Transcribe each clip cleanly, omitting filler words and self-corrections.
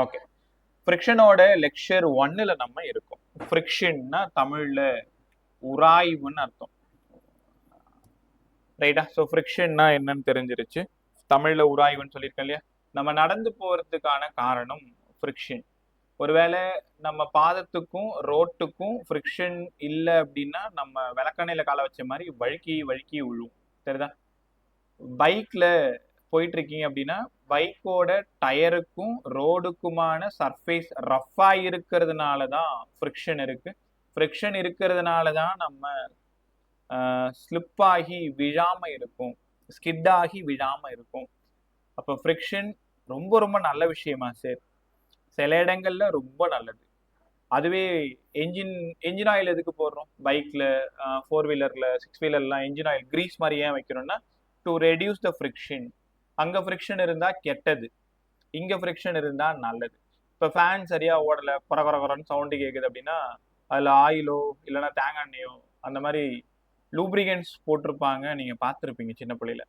Okay. ஃப்ரிக்ஷனோட lecture 1ல நம்ம இருக்கோம். ஃப்ரிக்ஷன்னா தமிழ்ல உராய்வுன்னு அர்த்தம். ரைட்டா? ஸோ ஃப்ரிக்ஷன்னா என்னன்னு தெரிஞ்சிருச்சு. தமிழ்ல உராய்வுன்னு சொல்லியிருக்கேன் இல்லையா? நம்ம நடந்து போறதுக்கான காரணம் ஃப்ரிக்ஷன். ஒருவேளை நம்ம பாதத்துக்கும் ரோட்டுக்கும் ஃப்ரிக்ஷன் இல்லை அப்படின்னா நம்ம விளக்கணையில கால வச்ச மாதிரி வழுக்கி வழுக்கி விழும். சரிதா? பைக்ல போயிட்டு இருக்கீங்க அப்படின்னா பைக்கோட டயருக்கும் ரோடுக்குமான சர்ஃபேஸ் ரஃபா இருக்கிறதுனால தான் ஃப்ரிக்ஷன் இருக்கு. ஃப்ரிக்ஷன் இருக்கிறதுனால தான் நம்ம ஸ்லிப் ஆகி விழாம இருக்கும், ஸ்கிட் ஆகி விழாம இருக்கும். அப்போ ஃப்ரிக்ஷன் ரொம்ப ரொம்ப நல்ல விஷயமா சார்? சில இடங்கள்ல ரொம்ப நல்லது. அதுவே என்ஜின் ஆயில் எதுக்கு போடுறோம்? பைக்ல, 4 வீலர்ல, 6 வீலர்லாம் என்ஜின் ஆயில் கிரீஸ் மாதிரி ஏன் வைக்கிறோம்னா டு ரெடியூஸ் த ஃப்ரிக்ஷன். அங்க ஃப்ரிக்ஷன் இருந்தா கெட்டது, இங்க ஃப்ரிக்ஷன் இருந்தா நல்லது. இப்போ ஃபேன் சரியா ஓடல, கொர கொர கொரன்னு சவுண்டு கேட்குது அப்படின்னா அதுல ஆயிலோ இல்லைன்னா தேங்காய் எண்ணெயோ அந்த மாதிரி லூப்ரிகன்ஸ் போட்டிருப்பாங்க, நீங்க பார்த்துருப்பீங்க சின்ன பிள்ளையில.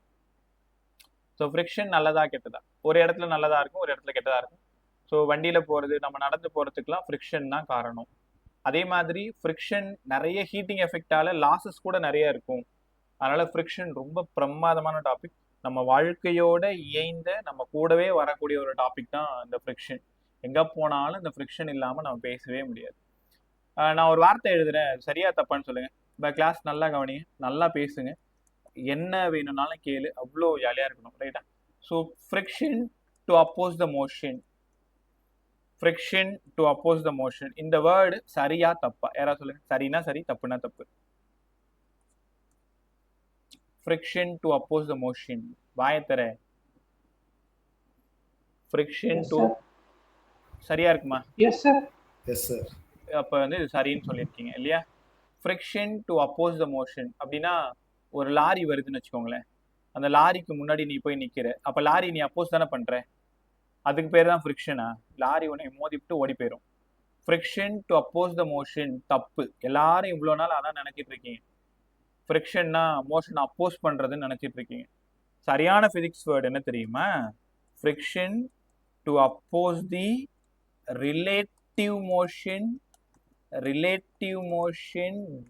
ஸோ ஃப்ரிக்ஷன் நல்லதா கெட்டதா? ஒரு இடத்துல நல்லதா இருக்கும், ஒரு இடத்துல கெட்டதா இருக்கும். ஸோ வண்டியில போறது, நம்ம நடந்து போறதுக்குலாம் ஃப்ரிக்ஷன் தான் காரணம். அதே மாதிரி ஃப்ரிக்ஷன் நிறைய ஹீட்டிங் எஃபெக்டால லாசஸ் கூட நிறைய இருக்கும். அதனால ஃப்ரிக்ஷன் ரொம்ப பிரமாதமான டாபிக். நம்ம வாழ்க்கையோட இயைந்த நம்ம கூடவே வரக்கூடிய ஒரு டாபிக் தான் இந்த ஃப்ரிக்ஷன். எங்க போனாலும் இந்த ஃப்ரிக்ஷன் இல்லாம நம்ம பேசவே முடியாது. நான் ஒரு வார்த்தை எழுதுறேன், சரியா தப்பான்னு சொல்லுங்க. இப்போ கிளாஸ் நல்லா கவனிங்க, நல்லா பேசுங்க, என்ன வேணும்னாலும் கேளு, அவ்வளோ ஜாலியா இருக்கணும். ரைட்டா? So friction to oppose the motion. Friction to oppose the motion. இந்த வேர்டு சரியா தப்பா? யாராவது சொல்லுங்க. சரினா சரி, தப்புனா தப்பு. Friction to oppose the motion. வாயத்தர. ஃப்ரிக்ஷன் டு சரியா இருக்குமா? Yes sir. Yes sir. அப்ப வந்து இது சரின்னு சொல்லியிருக்கீங்க இல்லையா? Friction to oppose the motion அப்படின்னா ஒரு லாரி வருதுன்னு வச்சுக்கோங்களேன். அந்த லாரிக்கு முன்னாடி நீ போய் நிக்கிற, அப்ப லாரி நீ அப்போஸ் தானே பண்ற, அதுக்கு பேர் தான் ஃப்ரிக்ஷனா? லாரி உன்னை மோதிவிட்டு ஓடி போயிடும். Friction to oppose the motion தப்பு. எல்லாரும் இவ்வளோ நாள் அதான் நினைச்சிட்டு இருக்கீங்க. ஃப்ரிக்ஷன்னா மோஷன் அப்போஸ் பண்றதுன்னு நினைச்சிட்டு இருக்கீங்க. சரியான பிசிக்ஸ் வேர்டு என்ன தெரியுமா? Friction to oppose the relative motion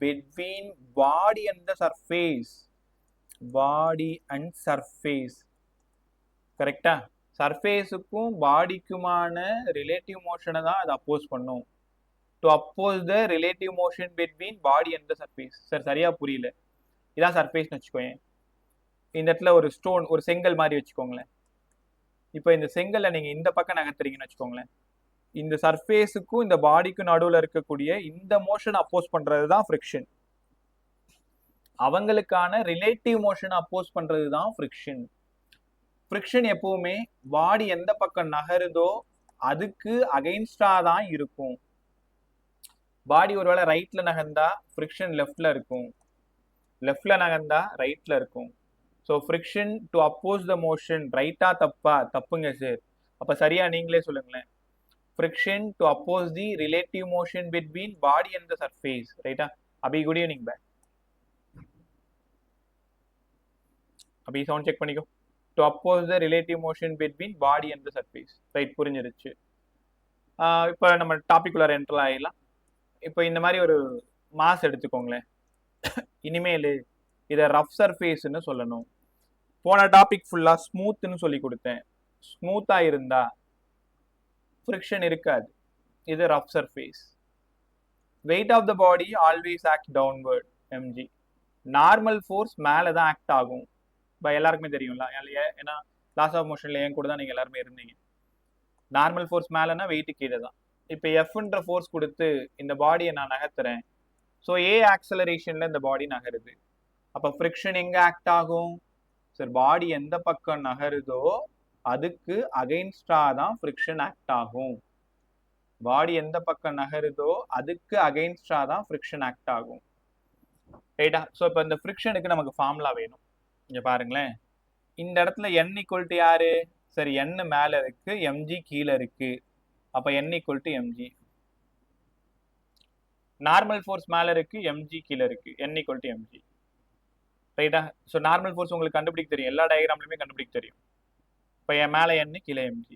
between body and the surface. Body and surface. கரெக்டா? சர்ஃபேஸுக்கும் பாடிக்குமான ரிலேட்டிவ் மோஷனை தான் அது அப்போஸ் பண்ணும். To oppose the relative motion between body and the surface. Sir சரியா புரியல. இதான் சர்ஃபேஸ்னு வச்சுக்கோங்க. இந்த இடத்துல ஒரு ஸ்டோன், ஒரு செங்கல் மாதிரி வச்சுக்கோங்களேன். இப்போ இந்த செங்கல்ல நீங்க இந்த பக்கம் நகர்த்துறீங்கன்னு வச்சுக்கோங்களேன். இந்த சர்ஃபேஸுக்கும் இந்த பாடிக்கும் நடுவில் இருக்கக்கூடிய இந்த மோஷன் அப்போஸ் பண்றது தான் ஃப்ரிக்ஷன். அவங்களுக்கான ரிலேட்டிவ் மோஷன் அப்போஸ் பண்றது தான் ஃப்ரிக்ஷன். ஃப்ரிக்ஷன் எப்பவுமே பாடி எந்த பக்கம் நகருதோ அதுக்கு அகைன்ஸ்டா தான் இருக்கும். பாடி ஒருவேளை ரைட்ல நகர்ந்தா ஃப்ரிக்ஷன் லெஃப்ட்ல இருக்கும், லெஃப்ட்ல நகர்ந்தா ரைட்ல இருக்கும். So friction to oppose the motion ரைட்டா தப்பா? தப்புங்க சார். அப்ப சரியா நீங்களே சொல்லுங்களேன். friction to oppose the relative motion between body and the surface. Right? Abhi, good evening back. Abhi, sound check பண்ணிக்கோ. To oppose the relative motion between body and the surface. Right? புரிஞ்சிருச்சு. இப்போ நம்ம டாபிக்குலர் enter ஆகிடலாம். இப்போ இந்த மாதிரி ஒரு mass எடுத்துக்கோங்களேன். இனிமேல் இதை ரஃப் சர்ஃபேஸ்ன்னு சொல்லணும். போன டாபிக் ஃபுல்லாக ஸ்மூத்னு சொல்லி கொடுத்தேன். ஸ்மூத்தாக இருந்தா friction இருக்காது. இது rough surface. weight of the body always act downward, mg. Normal force மேலே தான் ஆக்ட் ஆகும். இப்போ எல்லாருக்குமே தெரியும்ல, ஏன்னா லாஸ் ஆஃப் மோஷன்ல ஏன் கூட தான் நீங்கள் எல்லாருமே இருந்தீங்க. நார்மல் ஃபோர்ஸ் மேலேனா வெயிட் கீழே தான். இப்போ எஃப்ன்ற ஃபோர்ஸ் கொடுத்து இந்த பாடியை நான் நகர்த்துறேன். ஸோ ஏ ஆக்சலரேஷன்ல இந்த பாடி நகருது. அப்போ ஃப்ரிக்ஷன் எங்கே ஆக்ட் ஆகும்? சார் பாடி எந்த பக்கம் நகருதோ அதுக்கு அகைன்ஸ்டா தான் ஃப்ரிக்ஷன் ஆக்ட் ஆகும். பாடி எந்த பக்கம் நகருதோ அதுக்கு அகைன்ஸ்டா தான் ஃப்ரிக்ஷன் ஆக்ட் ஆகும். ரைட்டா? ஸோ இப்போ இந்த ஃப்ரிக்ஷனுக்கு நமக்கு ஃபார்முலா வேணும். இங்க பாருங்களேன், இந்த இடத்துல n ஈக்குவல் டு யாரு? சரி, n மேல இருக்கு, mg கீழே இருக்கு. அப்ப n equal to mg. Normal force மேல இருக்கு, mg கீழே இருக்கு, n ஈக்குவல் டு mg. ரைட்டா? ஸோ நார்மல் ஃபோர்ஸ் உங்களுக்கு கண்டுபிடிக்க தெரியும், எல்லா டயக்ராம்லையுமே கண்டுபிடிக்க தெரியும். இப்போ என் மேலே n, கீழே mg.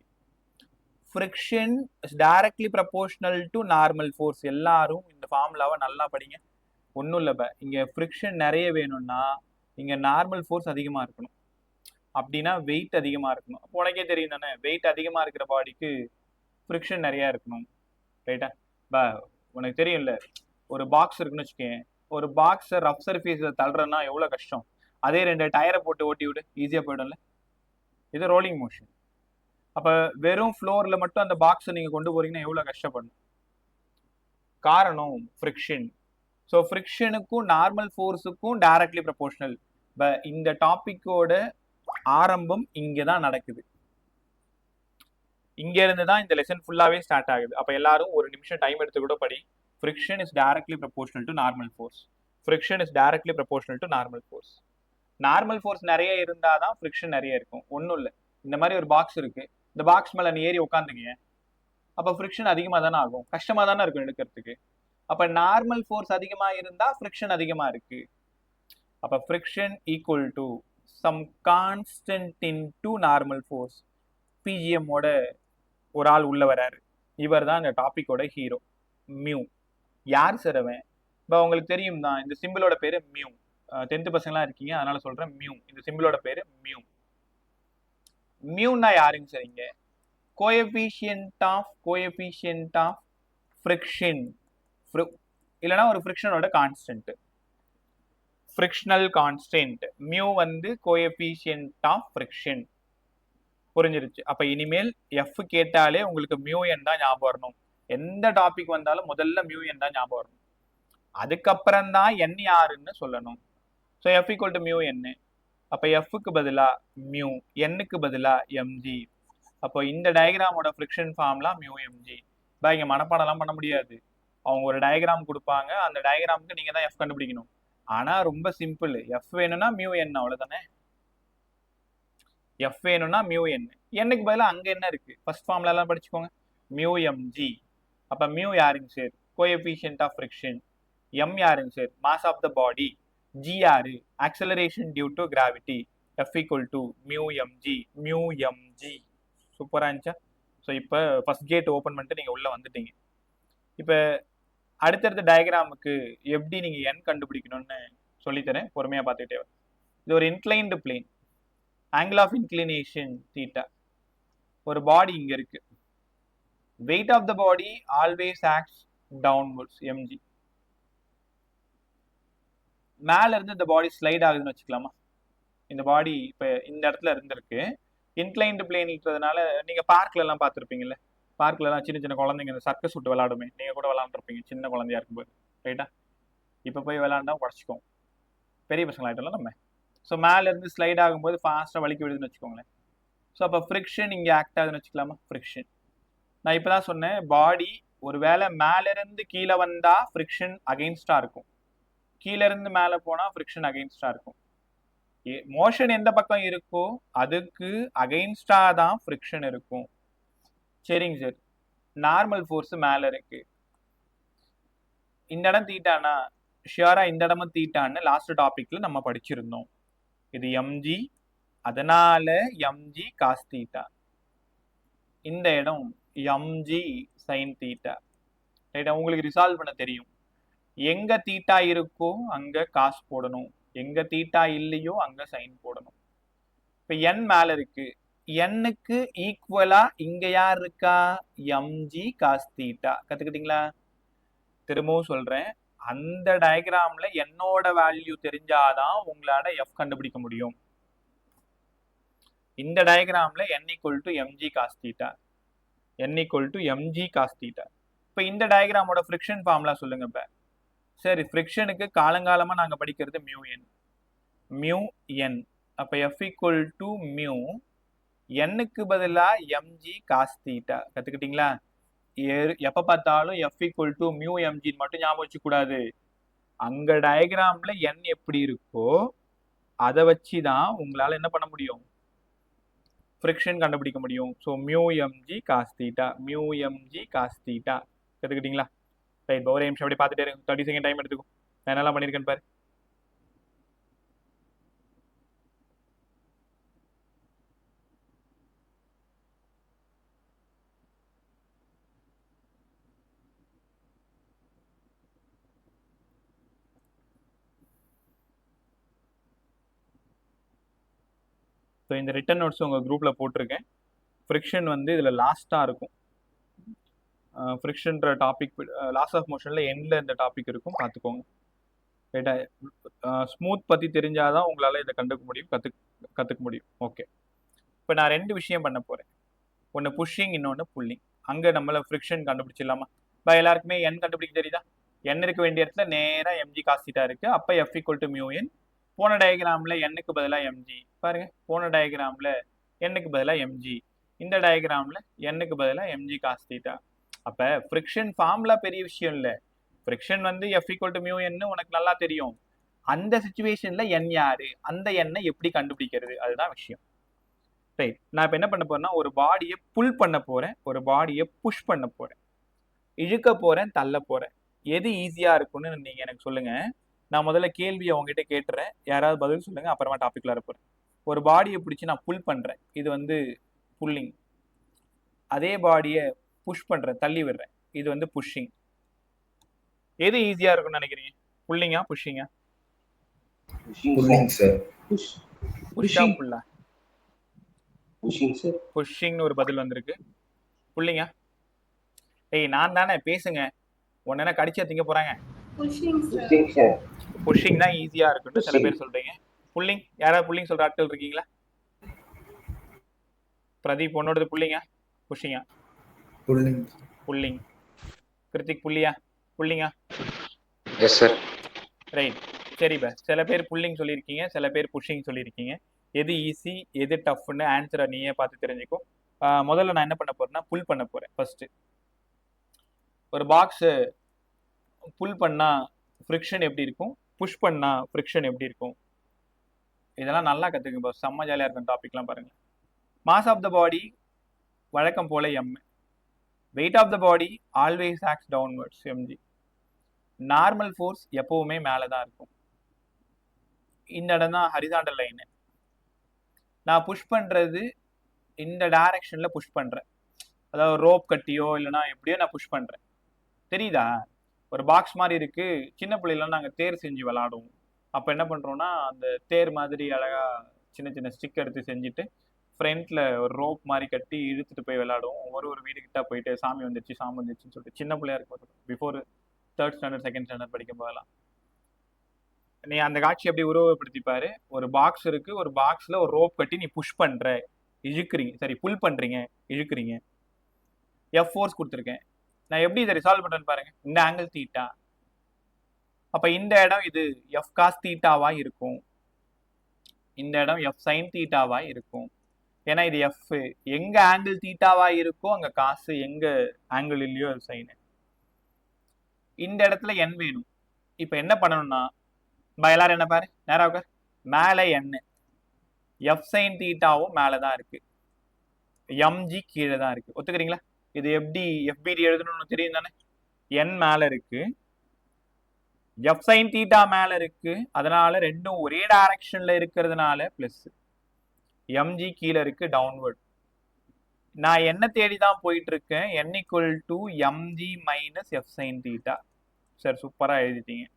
Friction is directly proportional to normal force. எல்லாரும் இந்த ஃபார்முலாவை நல்லா படிங்க. ஒன்றும் இல்லை, இங்கே ஃப்ரிக்ஷன் நிறைய வேணும்னா இங்கே நார்மல் ஃபோர்ஸ் அதிகமாக இருக்கணும். அப்படின்னா வெயிட் அதிகமாக இருக்கணும். அப்போ உனக்கே தெரியும் தானே, வெயிட் அதிகமாக இருக்கிற பாடிக்கு ஃப்ரிக்ஷன் நிறையா இருக்கணும். ரைட்டா? உனக்கு தெரியும்ல, ஒரு பாக்ஸ் இருக்குன்னு வச்சுக்கேன், ஒரு பாக்ஸை ரஃப் சர்ஃபேஸில் தள்ளுறதுனா எவ்வளோ கஷ்டம். அதே 2 டயரை போட்டு ஓட்டி விடு, ஈஸியாக போயிடும்ல. இது ரோலிங் மோஷன். அப்போ வெறும் ஃப்ளோரில் மட்டும் அந்த பாக்ஸை நீங்கள் கொண்டு போறீங்கன்னா எவ்வளோ கஷ்டப்படணும். காரணம் ஃப்ரிக்ஷன். ஸோ ஃப்ரிக்ஷனுக்கும் நார்மல் ஃபோர்ஸுக்கும் டைரக்ட்லி ப்ரப்போர்ஷனல். இந்த டாபிக்கோட ஆரம்பம் இங்கே தான் நடக்குது. இங்க இருந்து தான் இந்த லெசன் ஃபுல்லாவே ஸ்டார்ட் ஆகுது. அப்ப எல்லாரும் ஒரு நிமிஷம் டைம் எடுத்து கூட படி. Friction is directly proportional to normal force. Friction is directly proportional to normal force. Normal force நிறைய இருந்தாதான் ஃப்ரிக்ஷன் நிறைய இருக்கும். ஒன்றும் இல்லை, இந்த மாதிரி ஒரு பாக்ஸ் இருக்கு, இந்த பாக்ஸ் மேல நீ ஏறி உட்காந்துங்க, அப்ப ஃப்ரிக்ஷன் அதிகமா தானே ஆகும், கஷ்டமா தானே இருக்கும் எடுக்கிறதுக்கு. அப்ப நார்மல் ஃபோர்ஸ் அதிகமா இருந்தா ஃப்ரிக்ஷன் அதிகமா இருக்கு. அப்ப friction equal to some constant into normal force. BGM ஓட ஒரு ஆள் உள்ள வராரு, இவர் தான் இந்த டாபிக்கோட ஹீரோ. மியூ. யார் சார் அவன்? இப்போ உங்களுக்கு தெரியும் தான், இந்த சிம்பிளோட பேரு மியூ. 10th பசங்களாம் இருக்கீங்க, அதனால சொல்றேன் மியூ. இந்த சிம்பிளோட பேரு மியூ. மியூனா யாருங்க சார்? இங்க கோஎஃபிஷியன்ட் ஆஃப் ஃப்ரிக்ஷன், இல்லைன்னா ஒரு ஃப்ரிக்ஷனோட கான்ஸ்டன்ட், ஃப்ரிக்ஷனல் கான்ஸ்டன்ட். மியூ வந்து கோஎஃபிஷியன்ட் ஆஃப் ஃப்ரிக்ஷன். புரிஞ்சிருச்சு? அப்ப இனிமேல் எஃப் கேட்டாலே உங்களுக்கு மியூ என் தான் ஞாபகம் வரணும். எந்த டாபிக் வந்தாலும் முதல்ல மியூ என் தான் ஞாபகம் வரணும். அதுக்கப்புறம் தான் என் யாருன்னு சொல்லணும். So F equal to mu N. அப்ப எஃப்க்கு பதிலா மியூ, எண்ணுக்கு பதிலா எம்ஜி. அப்போ இந்த டயக்ராமோட ஃப்ரிக்ஷன் ஃபார்ம்லாம் மியூ எம்ஜி. இங்க மனப்பாடம்லாம் பண்ண முடியாது. அவங்க ஒரு டயக்ராம் கொடுப்பாங்க, அந்த டயக்ராமுக்கு நீங்க தான் எஃப் கண்டுபிடிக்கணும். ஆனா ரொம்ப சிம்பிள். எஃப் வேணும்னா மியூ என், அவ்வளவுதானே. எஃப் வேணும்னா மியூ என். எண்ணுக்கு பதிலாக அங்க என்ன இருக்கு, ஃபர்ஸ்ட் ஃபார்ம்ல எல்லாம் படிச்சுக்கோங்க. Mu MG. அப்ப மியூ யாருங்க sir? Coefficient of friction. M யாருங்க sir? Mass of the body. G யாரு? Acceleration due to gravity. F equal to mu MG. Mu MG. சூப்பரா இருந்துச்சா? ஸோ இப்போ ஃபர்ஸ்ட் கேட் ஓப்பன் பண்ணிட்டு நீங்க உள்ள வந்துட்டீங்க. இப்போ அடுத்தடுத்த டயக்ராமுக்கு எப்படி நீங்க என் கண்டுபிடிக்கணும்னு சொல்லித்தரேன், பொறுமையா பார்த்துக்கிட்டே. இது ஒரு inclined plane, angle of inclination theta. ஒரு பாடி இங்க இருக்கு, weight of the body always acts downwards, mg. மேல இருந்து இந்த பாடி ஸ்லைட் ஆகுதுன்னு வச்சுக்கலாமா? இந்த பாடி இப்ப இந்த இடத்துல இருந்திருக்கு, இன்க்ளைன்டு பிளேன்ன்றதுனால. நீங்க பார்க்ல எல்லாம் பார்த்துருப்பீங்கல்ல, பார்க்ல எல்லாம் சின்ன சின்ன குழந்தைங்க இந்த சர்க்கஸ் விட்டு விளையாடுமே, நீங்க கூட விளையாண்டுருப்பீங்க சின்ன குழந்தையா இருக்கும்போது. ரைட்டா? இப்ப போய் விளையாண்டா உடச்சிக்கோம், பெரிய பசங்க ஆயிட்டோம்ல நம்ம. ஸோ மேல இருந்து ஸ்லைட் ஆகும்போது ஃபாஸ்டா வலிக்கு விடுதுன்னு வச்சுக்கோங்களேன். ஸோ அப்போ ஃப்ரிக்ஷன் இங்கே ஆக்ட் ஆகுதுன்னு வச்சுக்கலாமா? ஃப்ரிக்ஷன். நான் இப்பதான் சொன்னேன், பாடி ஒருவேளை மேல இருந்து கீழே வந்தா ஃப்ரிக்ஷன் அகைன்ஸ்டா இருக்கும், கீழே இருந்து மேல போனா ஃப்ரிக்ஷன் அகைன்ஸ்டா இருக்கும். மோஷன் எந்த பக்கம் இருக்கோ அதுக்கு அகைன்ஸ்டா தான் ஃப்ரிக்ஷன் இருக்கும். சரிங்க சார். நார்மல் ஃபோர்ஸ் மேல இருக்கு, இந்த இடம் தீட்டானா ஷியரா இந்த இடமும் தீட்டான்னு லாஸ்ட் டாபிக்ல நம்ம படிச்சிருந்தோம். இது எம்ஜி, அதனால எம்ஜி காஸ் தீட்டா. இந்த இடம் எம்ஜி சைன் தீட்டா. ரைட்டா? உங்களுக்கு ரிசால்வ் பண்ண தெரியும். எங்க தீட்டா இருக்கோ அங்க காஸ் போடணும், எங்க தீட்டா இல்லையோ அங்க சைன் போடணும். இப்ப என் மேல இருக்கு, எண்ணுக்கு ஈக்குவலா இங்க யார் இருக்கா? MG cos theta. கத்துக்கிட்டீங்களா? திரும்பவும் சொல்றேன், அந்த டயக்ராம்ல என்னோட வேல்யூ தெரிஞ்சாதான் உங்களால எஃப் கண்டுபிடிக்க முடியும். இந்த டயக்ராம்ல n equal to mg cos theta, n equal to mg cos theta. இப்ப இந்த டயக்ராமோட ஃப்ரிக்ஷன் ஃபார்முலா சொல்லுங்க. இப்ப சரி, ஃப்ரிக்ஷனுக்கு காலங்காலமா நாங்க படிக்கிறது மியூ என், மியூ என். அப்ப எஃப் ஈக்குவல் டு மியூ, எண்ணுக்கு பதிலா எம்ஜி காஸ் தீட்டா. கத்துக்கிட்டீங்களா? எப்ப பார்த்தாலும் F equal to mu MG மட்டும் ஞாபகம் வச்சு கூடாது. அங்க டயக்ராம்ல என் எப்படி இருக்கோ அதை வச்சுதான் உங்களால என்ன பண்ண முடியும், ஃப்ரிக்ஷன் கண்டுபிடிக்க முடியும். So mu MG cos theta, mu MG cos theta. கத்துக்கிட்டீங்களா? ரைட். ஒரே நிமிஷம் அப்படி பார்த்துட்டே இருக்கு, 30 செகண்ட் டைம் எடுத்துக்கும். நான் என்னெல்லாம் பண்ணியிருக்கேன் பாரு. ஸோ இந்த ரிட்டன் நோட்ஸ் உங்கள் குரூப்பில் போட்டிருக்கேன். ஃப்ரிக்ஷன் வந்து இதில் லாஸ்ட்டாக இருக்கும். ஃப்ரிக்ஷன்ற டாபிக் லாஸ் ஆஃப் மோஷனில் எண்டில் இந்த டாபிக் இருக்கும், பார்த்துக்கோங்க. ரைட்டா? ஸ்மூத் பற்றி தெரிஞ்சாதான் உங்களால் இதை கற்றுக்க முடியும். ஓகே, இப்போ நான் 2 விஷயம் பண்ண போகிறேன். ஒன்று புஷ்ஷிங், இன்னொன்று புல்லிங். அங்கே நம்மள ஃப்ரிக்ஷன் கண்டுபிடிச்சிடலாமா? இப்போ எல்லாருக்குமே என் கண்டுபிடிக்க தெரியுதா? என் இருக்க வேண்டிய இடத்துல நேராக எம்ஜி காஸ்தீட்டா இருக்கு. அப்போ எஃப் ஈக்குவல் டு மியூ என். போன டயக்ராமில் எண்ணுக்கு பதிலாக எம்ஜி பாருங்க. போன டயக்ராமில் எண்ணுக்கு பதிலாக எம்ஜி, இந்த டயக்ராமில் எண்ணுக்கு பதிலாக எம்ஜி காஸ்தீட்டா. அப்போ ஃப்ரிக்ஷன் ஃபார்முலா பெரிய விஷயம் இல்லை. ஃப்ரிக்ஷன் வந்து எஃப் ஈக்குவல் டு மியூ என்னு உனக்கு நல்லா தெரியும். அந்த சுச்சுவேஷன்ல என் யாரு, அந்த எண்ணை எப்படி கண்டுபிடிக்கிறது, அதுதான் விஷயம். ரைட், நான் இப்போ என்ன பண்ண போறேன்னா ஒரு பாடியை புல் பண்ண போறேன், ஒரு பாடியை புஷ் பண்ண போறேன், இழுக்க போறேன், தள்ள போறேன். எது ஈஸியா இருக்கும்னு நீங்க எனக்கு சொல்லுங்க. நான் முதல்ல கேள்வியை உங்ககிட்ட கேட்டுறேன், யாராவது பதில் சொல்லுங்க, அப்புறமா டாபிக்ல இருப்பேன். ஒரு பாடியை பிடிச்சி நான் புல் பண்றேன், இது வந்து புல்லிங். அதே பாடியை புஷ் பண்றேன், தள்ளி விடுறேன், இது வந்து புஷ்ஷிங். எது ஈஸியா இருக்கும்னு நினைக்கிறீங்க? புல்லிங்கா புஷ்ஷிங்கா? Pulling sir. புஷ்ஷா புல்லா? Pushing sir. புஷ்ஷிங்னு ஒரு பதில் வந்திருக்கு. புல்லிங்கா? ஏய் நான் தானே, பேசுங்க. உடனே கடிச்சா திங்க போறாங்க. புஷ்ஷிங் தான் ஈஸியா இருக்குன்னு சில பேர் சொல்றீங்க. புல்லிங், யாராவது புல்லிங் சொல்ற ஆட்கள் இருக்கீங்களா? பிரதீப், உன்னோடது புல்லிங்கா புஷ்ஷிங்கா? புல்லிங். புல்லிங். கிருத்திக் புல்லியா புல்லிங்கா? Yes sir. ரைட், சரி பா. சில பேர் புல்லிங் சொல்லியிருக்கீங்க, சில பேர் புஷ்ஷிங் சொல்லியிருக்கீங்க. எது ஈஸி எது டஃப்னு ஆன்சரை நீயே பார்த்து தெரிஞ்சுக்கோ. முதல்ல நான் என்ன பண்ண போறேன்னா புல் பண்ண போறேன். ஃபர்ஸ்ட் ஒரு பாக்ஸ் புல் பண்ணா ஃப்ரிக்ஷன் எப்படி இருக்கும், புஷ் பண்ணா ஃப்ரிக்ஷன் எப்படி இருக்கும், இதெல்லாம் நல்லா கற்றுக்குங்க. செம்ம ஜாலியாக இருக்கும் டாபிக்லாம் பாருங்க. மாஸ் ஆஃப் த பாடி வழக்கம் போல M. Weight of the body always acts downwards, mg. Normal force எப்பவுமே மேலே தான் இருக்கும். இந்த இடம் தான் ஹரிசாண்டல் லைனு. நான் புஷ் பண்ணுறது இந்த டைரக்ஷனில் புஷ் பண்ணுறேன், அதாவது ரோப் கட்டியோ இல்லைனா எப்படியோ நான் புஷ் பண்ணுறேன். தெரியுதா? ஒரு பாக்ஸ் மாதிரி இருக்கு. சின்ன பிள்ளைலாம் நாங்கள் தேர் செஞ்சு விளாடுவோம். அப்போ என்ன பண்ணுறோன்னா அந்த தேர் மாதிரி அழகாக சின்ன சின்ன ஸ்டிக் எடுத்து செஞ்சுட்டு ஃப்ரண்ட்டில் ஒரு ரோப் மாதிரி கட்டி இழுத்துட்டு போய் விளாடுவோம். ஒரு வீடுகிட்ட போயிட்டு சாமி வந்துருச்சுன்னு சொல்லிட்டு சின்ன பிள்ளையா இருக்கும், before 3rd standard 2nd standard படிக்கும் போதெல்லாம். நீ அந்த காட்சி எப்படி உருவப்படுத்திப்பாரு. ஒரு பாக்ஸ் இருக்கு, ஒரு பாக்ஸ்ல ஒரு ரோப் கட்டி நீ புஷ் பண்ற, இழுக்கிறீங்க, சரி புல் பண்றீங்க, இழுக்கிறீங்க. எஃப் ஃபோர்ஸ் கொடுத்துருக்கேன். நான் எப்படி இதை ரிசால்வ் பண்றேன்னு பாருங்க. இந்த ஆங்கிள் தீட்டா, அப்ப இந்த இடம் இது எஃப் காஸ் தீட்டாவா இருக்கும், இந்த இடம் எஃப் சைன் தீட்டாவா இருக்கும். ஏன்னா இது எஃப், எங்க ஆங்கிள் தீட்டாவா இருக்கோ அங்க காசு, எங்க ஆங்கிள் இல்லையோ அது சைனு. இந்த இடத்துல என் வேணும். இப்ப என்ன பண்ணணும்னா எல்லாரும் என்ன பாரு, நேராக மேலே என், எஃப் சைன் தீட்டாவும் மேலதான் இருக்கு, எம்ஜி கீழே தான் இருக்கு. ஒத்துக்கிறீங்களா? இது எப்படி எஃபிடி எழுதணும்னு தெரியும் தானே. என் மேல இருக்கு, எஃப் சைன் தீட்டா மேல இருக்கு, அதனால ரெண்டும் ஒரே டைரக்ஷன்ல இருக்கிறதுனால பிளஸ். எம்ஜி கீழே இருக்கு, டவுன்வர்ட். நான் என்ன தேடி தான் போயிட்டு இருக்கேன், n equal to MG minus F sine theta. Sir சூப்பரா எழுதிட்டீங்க.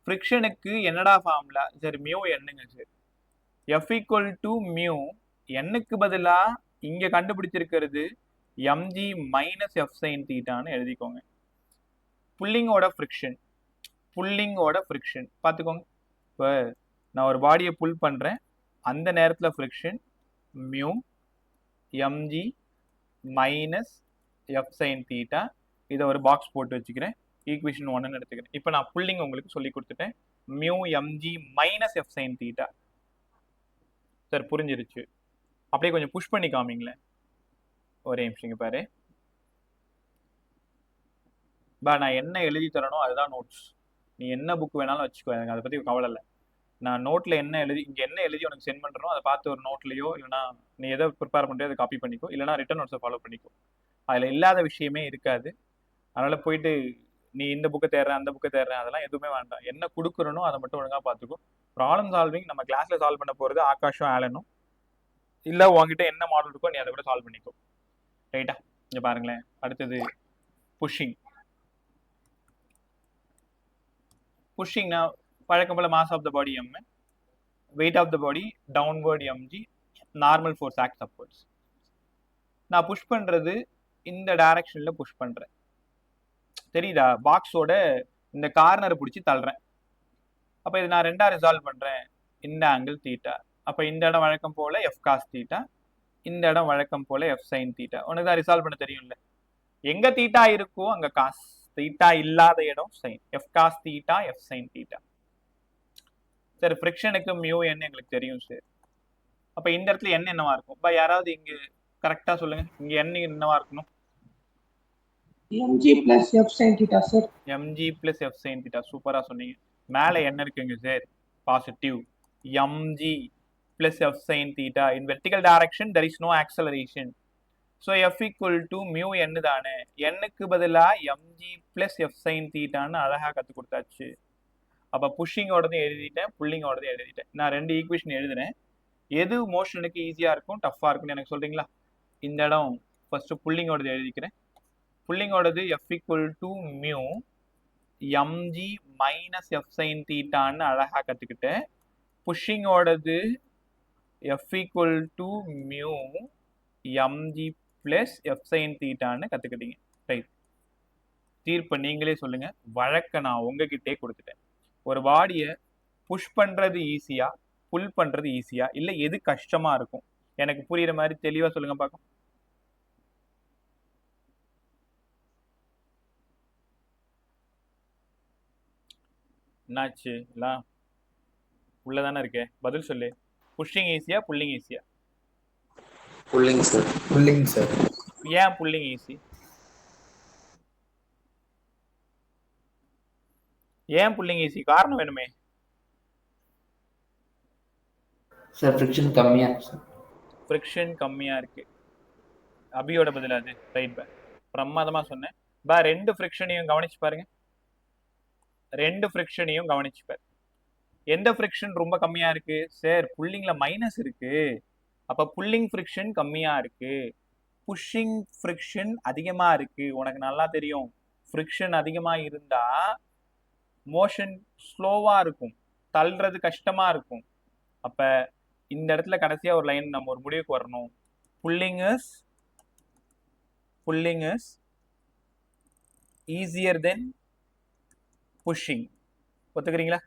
ஃப்ரிக்ஷனுக்கு என்னடா ஃபார்முலா? சரி மியூ என்னங்க sir? F equal to mu, என்னுக்கு பதிலா இங்க கண்டுபிடிச்சிருக்கிறது எம்ஜி மைனஸ் எஃப் சைன் தீட்டான்னு எழுதிக்கோங்க. புல்லிங்கோட ஃப்ரிக்ஷன், புல்லிங்கோட ஃப்ரிக்ஷன் பார்த்துக்கோங்க. இப்போ நான் ஒரு பாடியை புல் பண்ணுறேன், அந்த நேரத்தில் friction mu MG minus F sine theta. இதை ஒரு பாக்ஸ் போட்டு வச்சுக்கிறேன், ஈக்குவேஷன் 1ன்னு எடுத்துக்கிறேன். இப்போ நான் புல்லிங் உங்களுக்கு சொல்லி கொடுத்துட்டேன். Mu MG minus F sine theta. Sir புரிஞ்சிருச்சு. அப்படியே கொஞ்சம் புஷ் பண்ணி காமிங்களேன். ஒரே நிமிஷம் பாரு பா, நான் என்ன எழுதி தரணும் அதுதான் நோட்ஸ். நீ என்ன புக் வேணாலும் வச்சுக்கோ, எனக்கு அதை பற்றி கவலை இல்லை. நான் நோட்டில் என்ன எழுதி, இங்கே என்ன எழுதி உனக்கு சென்ட் பண்ணுறோம் அதை பார்த்து ஒரு நோட்லையோ இல்லைனா நீ எதை ப்ரிப்பேர் பண்ணுறியோ அதை காப்பி பண்ணிக்கோ, இல்லைனா ரிட்டன் நோட்ஸை ஃபாலோ பண்ணிக்கோ. அதில் இல்லாத விஷயமே இருக்காது. அதனால் போயிட்டு நீ இந்த புக்கை தேடுறேன் அந்த புக்கை தேடுறேன் அதெல்லாம் எதுவுமே வேண்டாம். என்ன கொடுக்குறனோ அதை மட்டும் ஒழுங்காக பார்த்துக்கோ. ப்ராப்ளம் சால்விங் நம்ம கிளாஸில் சால்வ் பண்ண போகிறது ஆகாஷும் ஆலனும். இல்லை உங்ககிட்ட என்ன மாடல் இருக்கோ நீ அதை கூட சால்வ் பண்ணிக்கோ. ரைட்டா? இங்கே பாருங்களேன். அடுத்தது புஷ்ஷிங். புஷ்ஷிங்னா வழக்கம் போல் mass of the body M, weight of the body downward MG, normal force acts upwards. நான் புஷ் பண்றது இந்த டைரக்ஷன்ல புஷ் பண்றேன், தெரியுதா? பாக்ஸோட இந்த கார்னரை பிடிச்சி தள்ளுறேன். அப்ப இது நான் ரெண்டா ரிசால்வ் பண்றேன். இந்த ஆங்கிள் தீட்டா, அப்ப இந்த இடம் வழக்கம் போல எஃப் காஸ் தீட்டா, இந்த இடம் வழக்கம் போல எஃப் சைன் தீட்டா. உனக்கு தான் ரிசால்வ் பண்ண தெரியும்ல. எங்க தீட்டா இருக்கோ அங்க காஸ், தீட்டா இல்லாத இடம் sine. F cos theta, F sine theta. சரி, ஃப்ரிக்ஷனுக்கு மியூ என்ன எங்களுக்கு தெரியும் சார். அப்ப இந்த இடத்துல என்ன என்னவா இருக்கும்? யாராவது இங்க கரெக்டா சொல்லுங்க, இங்க என்ன என்னவா இருக்கணும்? mg plus f sin theta sir. mg plus f sin theta. சூப்பரா சொன்னீங்க. மேல என்ன இருக்குங்க sir? Positive mg plus f sin theta. In vertical direction there is no acceleration. So f equal to mu n தானே. n க்கு பதிலா mg plus f sin theta ன்னு அழகா கத்து கொடுத்தாச்சு. அப்ப புஷிங்கோடது எழுதிட்டேன், புல்லிங்கோடது எழுதிட்டேன். நான் ரெண்டு ஈக்குவேஷன் எழுதுறேன். எது மோஷனுக்கு ஈஸியா இருக்கும், டஃபா இருக்குன்னு எனக்கு சொல்றீங்களா? இந்த இடம் ஃபர்ஸ்ட் புல்லிங்கோடது எழுதிக்கிறேன். புல்லிங்கோடது f equal to mu mg minus f sin theta ன்னு அழகா கத்துக்கிட்டேன். புஷிங்கோடது f equal to mu mg plus f sin theta ன்னு கத்துக்கிட்டீங்க. ரைட், தீர்ப்பை நீங்களே சொல்லுங்க. வழக்க நான் உங்ககிட்டே கொடுத்துட்டேன். ஒரு பாடியை புஷ் பண்றது ஈஸியா, புல் பண்றது ஈஸியா, இல்ல எது கஷ்டமா இருக்கும்? எனக்கு புரியுற மாதிரி தெளிவா சொல்லுங்க பார்க்கலாம். என்னாச்சு எல்லாம் உள்ளதானே இருக்கே, பதில் சொல்லு. புஷ்ஷிங் ஈஸியா, புல்லிங் ஈஸியா? Pulling sir. Pulling sir. ஏன் புல்லிங் ஈஸி? ஏன் புல்லிங் ஈஸி? காரணம் வேணுமே சார். ஃப்ரிக்ஷன் கம்மியா இருக்கு சார். ஃப்ரிக்ஷன் கம்மியா இருக்கு. அபியோட பதில் அது. ரைட் பா, பிரமாதமா சொன்னேன் பா. ரெண்டு ஃப்ரிக்ஷனையும் கவனிச்சு பாருங்க, ரெண்டு ஃப்ரிக்ஷனையும் கவனிச்சு பாரு. எந்த ஃப்ரிக்ஷன் ரொம்ப கம்மியா இருக்கு சார்? புல்லிங்ல மைனஸ் இருக்கு. அப்ப புல்லிங் ஃப்ரிக்ஷன் கம்மியா இருக்கு, புஷ்ஷிங் ஃப்ரிக்ஷன் அதிகமா இருக்கு. உனக்கு நல்லா தெரியும், ஃப்ரிக்ஷன் அதிகமா இருந்தா மோஷன் ஸ்லோவா இருக்கும், தள்ளுறது கஷ்டமா இருக்கும். அப்ப இந்த இடத்துல கடைசியா ஒரு லைன் நம்ம ஒரு முடிவுக்கு வரணும். Pulling is easier than pushing. ஒத்துக்கிறீங்களா?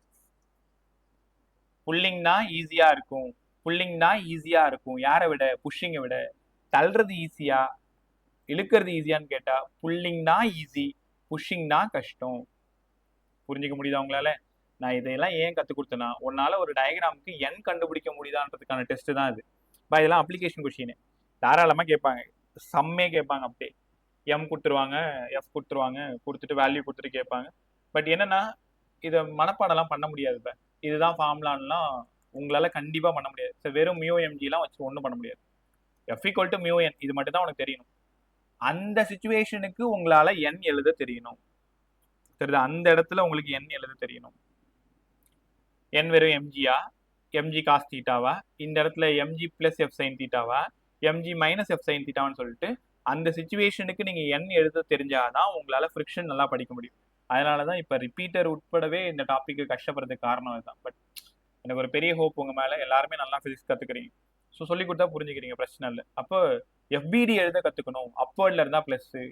புல்லிங்னா ஈஸியா இருக்கும், புல்லிங்னா ஈஸியா இருக்கும். யாரை விட? புஷ்ஷிங்கை விட. தள்ளுறது ஈஸியா, இழுக்கிறது ஈஸியான்னு கேட்டா புல்லிங்னா ஈஸி, புஷ்ஷிங்னா கஷ்டம். புரிஞ்சுக்க முடியுதா உங்களால? நான் இதையெல்லாம் ஏன் கற்றுக் கொடுத்தேன்னா, உன்னால ஒரு டயக்ராமுக்கு என் கண்டுபிடிக்க முடியுதான்றதுக்கான டெஸ்ட் தான் இது. இதெல்லாம் அப்ளிகேஷன் கொஸ்டின் தாராளமாக கேட்பாங்க, சம்மே கேட்பாங்க. அப்படியே எம் கொடுத்துருவாங்க, எஃப் கொடுத்துருவாங்க, கொடுத்துட்டு வேல்யூ கொடுத்துட்டு கேட்பாங்க. பட் என்னன்னா, இதை மனப்பாடம்லாம் பண்ண முடியாது. இப்போ இதுதான் ஃபார்முலான்லாம் உங்களால் கண்டிப்பாக பண்ண முடியாது. ஸோ வெறும் மியூ எம்ஜிலாம் வச்சு ஒன்றும் பண்ண முடியாது. எஃப் ஈக்குவல் டு மியூ என், இது மட்டும் தான் உனக்கு தெரியணும். அந்த சிச்சுவேஷனுக்கு உங்களால் என் எழுத தெரியணும். சரிதா? அந்த இடத்துல உங்களுக்கு என் எழுத தெரியணும். என் வெறும் எம்ஜியா, எம்ஜி காஸ் தீட்டாவா, இந்த இடத்துல எம்ஜி பிளஸ் எஃப் சைன் தீட்டாவா, எம்ஜி மைனஸ் எஃப் சைன் தீட்டாவான்னு சொல்லிட்டு அந்த சிச்சுவேஷனுக்கு நீங்கள் என் எழுத தெரிஞ்சாதான் உங்களால் ஃப்ரிக்ஷன் நல்லா படிக்க முடியும். அதனால தான் இப்போ ரிப்பீட்டர் உட்படவே இந்த டாப்பிக்கு கஷ்டப்படுறதுக்கு காரணம் அதுதான். பட் எனக்கு ஒரு பெரிய ஹோப் உங்கள் மேலே, எல்லாருமே நல்லா ஃபிசிக்ஸ் கற்றுக்குறீங்க. ஸோ சொல்லி கொடுத்தா புரிஞ்சுக்கிறீங்க, பிரச்சனை இல்லை. அப்போ எஃபிடி எழுத கற்றுக்கணும். அப்வேர்டில் இருந்தால் ப்ளஸ்ஸு,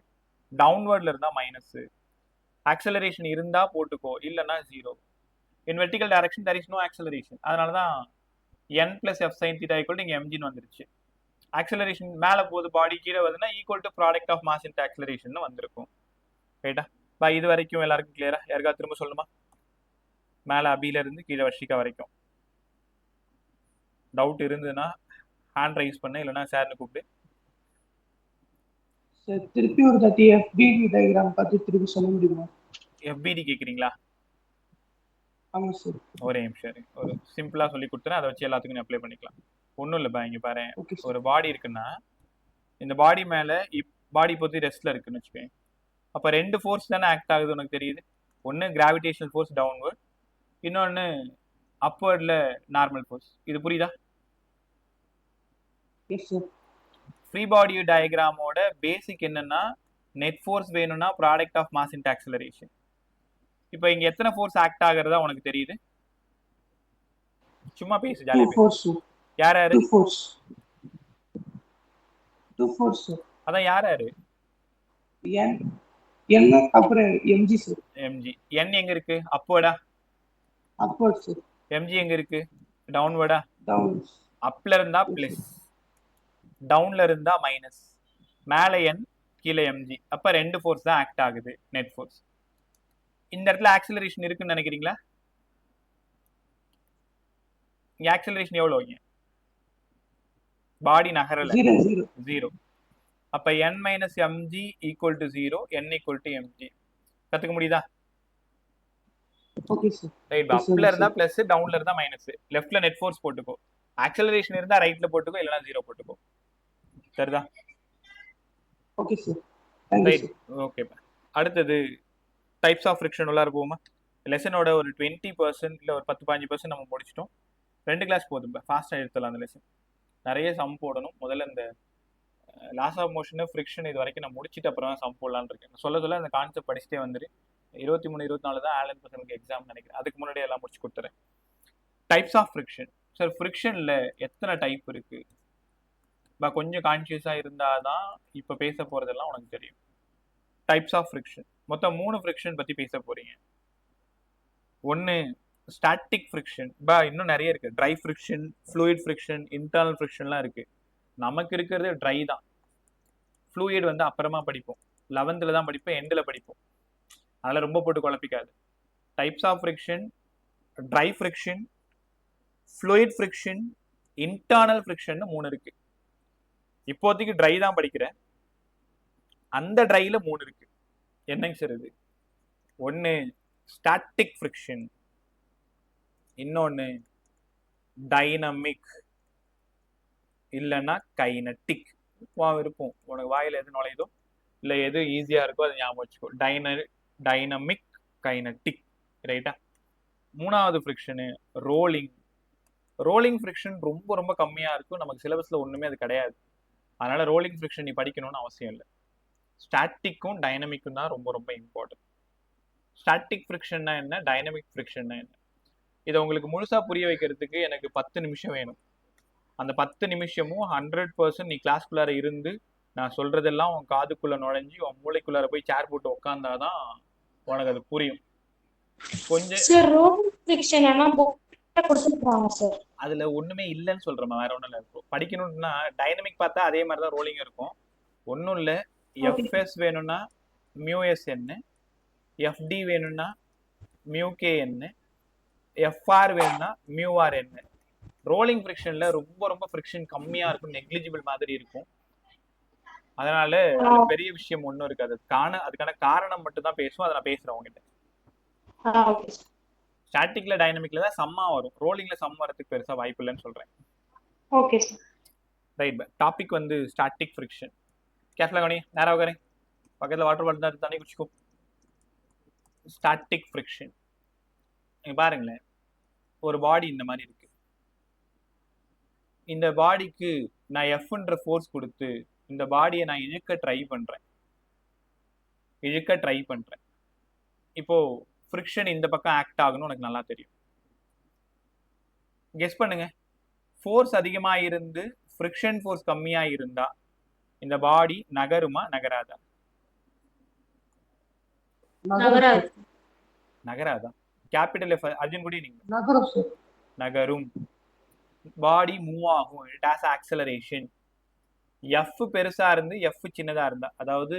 டவுன்வேர்டில் இருந்தால் மைனஸு. ஆக்சலரேஷன் இருந்தால் போட்டுக்கோ, இல்லைன்னா zero. In vertical direction there is no acceleration. அதனால தான் n plus f sin theta equal to இங்கே mgன்னு வந்துருச்சு. ஆக்சலரேஷன் மேலே போகுது, பாடி கீழே வருதுன்னா equal to product of mass into acceleration வந்திருக்கும். ரைட்டா பா? இது வரைக்கும் எல்லாருக்கும் கிளியரா? யாருக்காவது திரும்ப சொல்லணுமா? மேலே அபியில இருந்து கீழே வர்ஷிகா வரைக்கும் டவுட் இருந்ததுன்னா ஹேண்ட் ரைஸ் பண்ணு, இல்லைன்னா சார்னு கூப்பிடு. சார் திருப்பி ஒரு தாட்டி FBD டயக்ராம் பார்த்து திருப்பி சொல்ல முடியுமா? FBD கேட்குறீங்களா? ஆமாம் சார். ஒரே நிமிஷம், ஒரு சிம்பிளாக சொல்லி கொடுத்துறேன், அதை வச்சு எல்லாத்துக்கும் அப்ளை பண்ணிக்கலாம். ஒன்றும் இல்லைப்பா. இங்கே பாரு, ஓகே சார். ஒரு பாடி இருக்குன்னா இந்த பாடி மேலே பாடி பொறுத்து ரெஸ்ட்ல இருக்குன்னு வச்சுக்கோங்க. அப்போ ரெண்டு ஃபோர்ஸ் தானே ஆக்ட் ஆகுது உனக்கு தெரியுது. ஒன்று கிராவிடேஷனல் ஃபோர்ஸ் டவுன்வர்ட், இன்னொன்று அப்வர்டில் நார்மல் ஃபோர்ஸ். இது புரியுதா? Yes sir. ஃப்ரீ பாடி டயக்ராமோட பேசிக் என்னன்னா, நெட் ஃபோர்ஸ் வேணும்னா product of mass into acceleration. இப்போ இங்க எத்தனை ஃபோர்ஸ் ஆக்ட் ஆகுறதா உனக்கு தெரியுது? சும்மா பேசு, ஜாலியா பேசு. யார் யாரு? 2 force sir. அதான் யார் யாரு? N N அப்புறம் mg sir. mg. n எங்க இருக்கு? அப்வர்டா? Upward sir. mg எங்க இருக்கு? டவுன்வர்டா? Downwards. அப்ல இருந்தா பிளஸ், டவுன்ல இருந்தா மைனஸ், மேல n கீழே mg. அப்ப ரெண்டு ஃபோர்ஸ் தான் ஆக்ட் ஆகுது, நெட் ஃபோர்ஸ். இந்த இடத்துல ஆக்சிலரேஷன் இருக்குன்னு நினைக்கிறீங்களா? இங்க ஆக்சிலரேஷன் எவ்வளவு? பாடி நகரல, 0. அப்ப n minus mg equal to 0, n equal to mg. கத்துக்க முடியுதா? Okay sir. ரைட். அப்ல இருந்தா பிளஸ், டவுன்ல இருந்தா மைனஸ். லெஃப்ட்ல நெட் ஃபோர்ஸ் போட்டுக்கோ, ஆக்சிலரேஷன் இருந்தா ரைட்ல போட்டுக்கோ, இல்லனா 0 போட்டுக்கோ. சரிதா? Okay sir. Thank you right. sir. Okay. அடுத்தது டைப்ஸ் ஆஃப் ஃப்ரிக்ஷன் உள்ள போகுமா? லெசனோட ஒரு 20% இல்ல ஒரு 10-15% நம்ம முடிச்சிட்டோம். 2 கிளாஸ் போதும், ஃபாஸ்டா எடுத்துடலாம் அந்த லெசன். நிறைய சம் போடணும். முதல்ல இந்த லாஸ் ஆஃப் மோஷன், ஃப்ரிக்ஷன் இது வரைக்கும் நான் முடிச்சிட்டு அப்புறம் தான் சம் போடலான்னு இருக்கேன். சொல்ல அந்த கான்செப்ட் படிச்சுட்டே வந்துரு. 23-24 தான் ஆலன் பசங்களுக்கு எக்ஸாம் நினைக்கிறேன். அதுக்கு முன்னாடி எல்லாம் முடிச்சு கொடுத்துறேன். Types of friction. சார் ஃப்ரிக்ஷன்ல எத்தனை டைப் இருக்கு? கொஞ்சம் கான்சியஸா இருந்தாதான் இப்ப பேச போறதெல்லாம் உனக்கு தெரியும். டைப்ஸ் ஆஃப் ஃப்ரிக்ஷன் மொத்தம் 3 ஃப்ரிக்ஷன் பத்தி பேச போறீங்க. ஒன்னு ஸ்டாட்டிக் ஃப்ரிக்ஷன். இன்னும் நிறைய இருக்கு. Dry friction, fluid friction, internal ஃப்ரிக்ஷன்லாம் இருக்கு. நமக்கு இருக்கிறது ட்ரை தான். ஃப்ளூயிட் வந்து அப்புறமா படிப்போம், 11th தான் படிப்போம், எண்ட்ல படிப்போம். அதனால ரொம்ப போட்டு குழப்பிக்காது. Types of friction: dry friction, fluid friction, internal friction 3 இருக்கு. இப்போதைக்கு ட்ரை தான் படிக்கிறேன். அந்த ட்ரைல 3 இருக்கு. என்னங்க சார் இது? ஒன்னு ஸ்டாட்டிக் ஃப்ரிக்ஷன், இன்னொன்னு டைனமிக், இல்லைன்னா கைனட்டிக். இருக்கும், உனக்கு வாயில எது நுழையுதோ இல்ல எது ஈஸியா இருக்கோ அதை ஞாபகம் வச்சுக்கோ. Dynamic, kinetic. ரைட்டா? மூணாவது ஃப்ரிக்ஷனு ரோலிங். ரோலிங் ஃப்ரிக்ஷன் ரொம்ப ரொம்ப கம்மியா இருக்கும், நமக்கு சிலபஸ்ல ஒண்ணுமே அது கிடையாது. அதனால ரோலிங் ஃப்ரிக்ஷன் நீ படிக்கணும்னு அவசியம் இல்லை. ஸ்டாட்டிக்கும் டைனமிக்கும் தான் ரொம்ப ரொம்ப இம்பார்ட்டன்ட். ஸ்டாட்டிக் ஃப்ரிக்ஷன்னா என்ன, டைனமிக் ஃப்ரிக்ஷன்னா என்ன, இதை உங்களுக்கு முழுசா புரிய வைக்கிறதுக்கு எனக்கு 10 நிமிஷம் வேணும். அந்த 10 நிமிஷமும் 100% நீ கிளாஸ்குள்ளார இருந்து நான் சொல்றதெல்லாம் உன் காதுக்குள்ள நுழைஞ்சு உன் மூளைக்குள்ளார போய் சேர் போட்டு உட்காந்தாதான் உனக்கு அது புரியும். கொஞ்சம் சார் ரோலிங் ஃப்ரிக்ஷன் ஆனா புக்ல கொடுத்துருக்காங்க சார். அதுல ஒண்ணுமே இல்லைன்னு சொல்றேன், வேற ஒண்ணும் இல்லை. படிக்கணும்னா டைனமிக் பார்த்தா அதே மாதிரி தான் ரோலிங் இருக்கும். ஒன்றும் இல்லை. எஃப்எஸ் வேணும்னா மியூஎஸ் என்ன, எஃப்டி வேணும்னா மியூகே என்ன, எஃப்ஆர் வேணும்னா மியூஆர் என்ன. ரோலிங் ஃப்ரிக்ஷன்ல ரொம்ப ரொம்ப ஃப்ரிக்ஷன் கம்மியா இருக்கும், நெக்லிஜிபிள் மாதிரி இருக்கும். அதனால பெரிய விஷயம் ஒன்றும் இருக்காது. அதுக்கான காரணம் மட்டும் தான் பேசுவோம். அதை நான் பேசுறேன் உங்ககிட்ட. ஸ்டாட்டிக்ல டைனமிக்ல தான் சம்மா வரும், ரோலிங்ல சம் வரதுக்கு பெருசா வாய்ப்பு இல்லைன்னு சொல்றேன். Okay sir. ரைட். டாபிக் வந்து ஸ்டாட்டிக் ஃப்ரிக்ஷன். கேர்ஃபுல்லா கவனி, நேரா உட்காரு, பக்கத்துல வாட்டர் பாட்டில் தான் தண்ணி குடிச்சுக்கோ. Static friction. நீங்க பாருங்களேன், ஒரு பாடி இந்த மாதிரி இருக்கு. இந்த பாடிக்கு நான் எஃப்ன்ற ஃபோர்ஸ் கொடுத்து இந்த பாடியை நான் இழுக்க ட்ரை பண்றேன். இப்போ ஃப்ரிக்ஷன் இந்த பக்கம் ஆக்ட் ஆகணும், எனக்கு நல்லா தெரியும். கெஸ் பண்ணுங்க, ஃபோர்ஸ் அதிகமா இருந்து ஃப்ரிக்ஷன் ஃபோர்ஸ் கம்மியா இருந்தா இந்த பாடி நகருமா நகராதா? நகராதா? Capital F. அர்ஜுன் குடி, நீங்க நகரும். பாடி மூவ் ஆகும், இட் ஹாஸ் ஆக்சலரேஷன். எஃப் பெருசா இருந்து எஃப் சின்னதா இருந்தா, அதாவது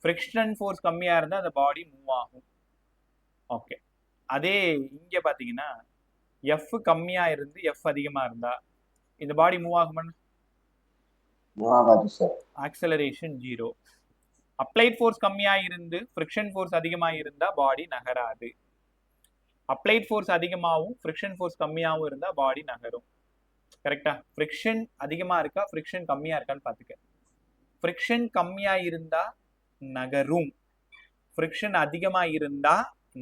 ஃப்ரிக்ஷன் ஃபோர்ஸ் கம்மியா இருந்தா அந்த பாடி மூவ் ஆகும். ஓகே. அதே இங்க பாத்தீங்கன்னா எஃப் கம்மியா இருந்து எஃப் அதிகமா இருந்தா இந்த பாடி மூவ் ஆகுமா? ஆக்சலரேஷன் 0. அப்ளைட் ஃபோர்ஸ் கம்மியா இருந்து ஃப்ரிக்ஷன் ஃபோர்ஸ் அதிகமா இருந்தா பாடி நகராது. அப்ளைட் ஃபோர்ஸ் அதிகமாகவும் ஃப்ரிக்ஷன் ஃபோர்ஸ் கம்மியாகவும் இருந்தா பாடி நகரும். கரெக்டா? ஃப்ரிக்ஷன் அதிகமா இருக்கா, ஃப்ரிக்ஷன் கம்மியா இருக்கான்னு பாத்துக்க. ஃப்ரிக்ஷன் கம்மியா இருந்தா நகரும், ஃப்ரிக்ஷன் அதிகமா இருந்தா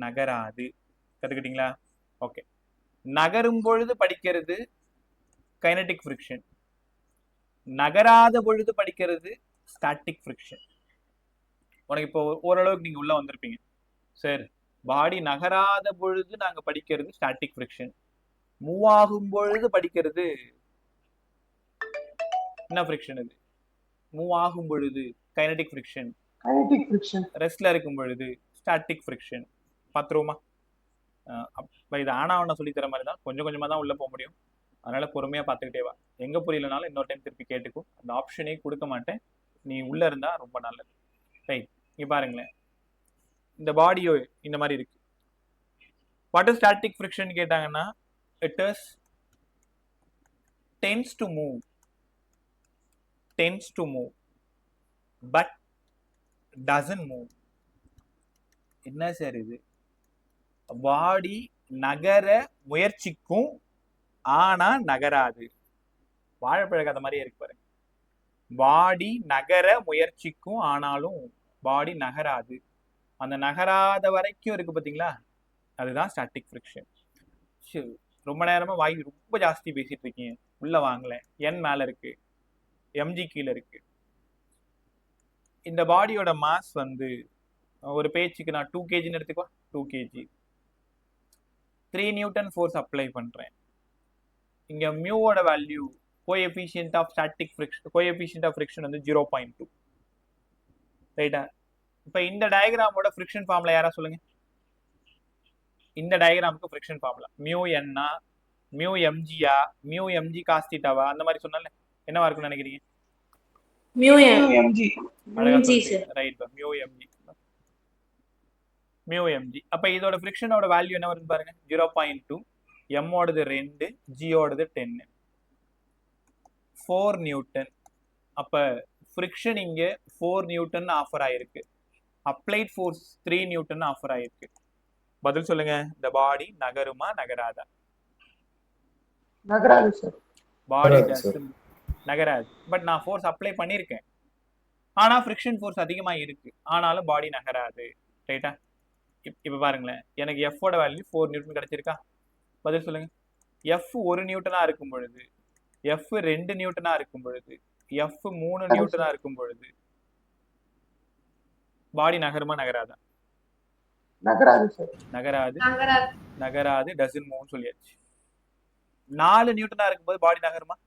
நகராது. கத்துக்கிட்டீங்களா? ஓகே. நகரும் பொழுது படிக்கிறது கைனடிக் ஃப்ரிக்ஷன், நகராத பொழுது படிக்கிறது ஸ்டாட்டிக் ஃப்ரிக்ஷன். உனக்கு இப்போ ஓரளவுக்கு நீங்க உள்ள வந்திருப்பீங்க. சரி, பாடி நகராத பொழுது நாங்க படிக்கிறது ஸ்டாட்டிக் ஃப்ரிக்ஷன், மூவ் ஆகும் பொழுது படிக்கிறது என்ன ஃப்ரிக்ஷன்? இது மூவ் ஆகும் பொழுது கைனடிக் ஃப்ரிக்ஷன், kinetic friction, ரெஸ்ட்ல இருக்கும் பொழுது ஸ்டாட்டிக் ஃப்ரிக்ஷன். பார்த்துருவோமா? அப்போ இது ஆனாவன சொல்லி தர மாதிரி தான், கொஞ்சம் கொஞ்சமாக தான் உள்ளே போக முடியும். அதனால பொறுமையாக பார்த்துக்கிட்டே வா. எங்கே புரியலனாலும் இன்னொரு டைம் திருப்பி கேட்டுக்கும். அந்த ஆப்ஷனே கொடுக்க மாட்டேன், நீ உள்ளே இருந்தால் ரொம்ப நல்லது. ரைட், இங்கே பாருங்களேன், இந்த பாடியோ இந்த மாதிரி இருக்கு. வாட் இஸ் ஸ்டாட்டிக் ஃப்ரிக்ஷன் கேட்டாங்கன்னா, it is tends to move but doesn't move. என்ன சார் இது? பாடி நகர முயற்சிக்கும் ஆனா நகராது. வாழைப்பழ கதை மாதிரியே இருக்கு பாருங்க. பாடி நகர முயற்சிக்கும் ஆனாலும் பாடி நகராது. அந்த நகராத வரைக்கும் இருக்கு பாத்தீங்களா, அதுதான் ஸ்டாட்டிக் ஃப்ரிக்ஷன். ரொம்ப நேரமா வாய் ரொம்ப ஜாஸ்தி பேசிட்டு இருக்கீங்க, உள்ள வாங்கல. என் மேல இருக்கு, எம்ஜி கீழே இருக்கு. இந்த பாடியோட மாஸ் வந்து ஒரு பேச்சுக்கு நான் 2 kgன்னு எடுத்துக்கோ. 2 kg 3 நியூட்டன் ஃபோர்ஸ் அப்ளை பண்றேன். இங்க மியூவோட value coefficient of static friction, coefficient of friction வந்து 0.2. ரைட்டா? இப்போ இந்த டயக்ராமோட ஃப்ரிக்ஷன் ஃபார்முலா யாரா சொல்லுங்க. இந்த டயக்ராமுக்கு ஃப்ரிக்ஷன் ஃபார்முலா மியூ என்னா, மியூ எம்ஜியா, மியூ எம்ஜி காஸ் தீட்டாவா, அந்த மாதிரி சொன்னால என்னவா இருக்கும்னு நினைக்கிறீங்க? mu mg, mg sir. Right, mu MG. Mu MG. அப்ப இதோட ஃப்ரிக்ஷனோட வேல்யூ என்ன வருதுன்னு பாருங்க, 0.2, எம் ஓடது 2, ஜி ஓடது 10, 4 நியூட்டன். அப்ப ஃப்ரிக்ஷன் இங்க 4 நியூட்டன் ஆஃபர் ஆயிருக்கு, அப்ளைட் ஃபோர்ஸ் 3 நியூட்டன் ஆஃபர் ஆயிருக்கு. பதில் சொல்லுங்க, இந்த பாடி நகருமா நகராதா? நகராது சார். பாடி நகராது, பட் நான் ஃபோர்ஸ் அப்ளை பண்ணியிருக்கேன், ஆனா ஃப்ரிக்ஷன் ஃபோர்ஸ் அதிகமா இருக்கு, ஆனாலும் பாடி நகராது. ரைட்டா? இப்ப பாருங்களேன், எனக்கு எஃப் ஓட வேல்யூ 4 நியூட்டன் கிடைச்சிருக்கா? பதில் சொல்லுங்க. எஃப் 1 நியூட்டனா இருக்கும் பொழுது, எஃப் 2 நியூட்டனா இருக்கும் பொழுது, எஃப் 3 நியூட்டனா இருக்கும் பொழுது பாடி நகருமா நகராதா? நகராது சார். நகராது, டசன்ட் மூவ்னு சொல்லியாச்சு. 4 நியூட்டனா இருக்கும்போது பாடி நகருமா?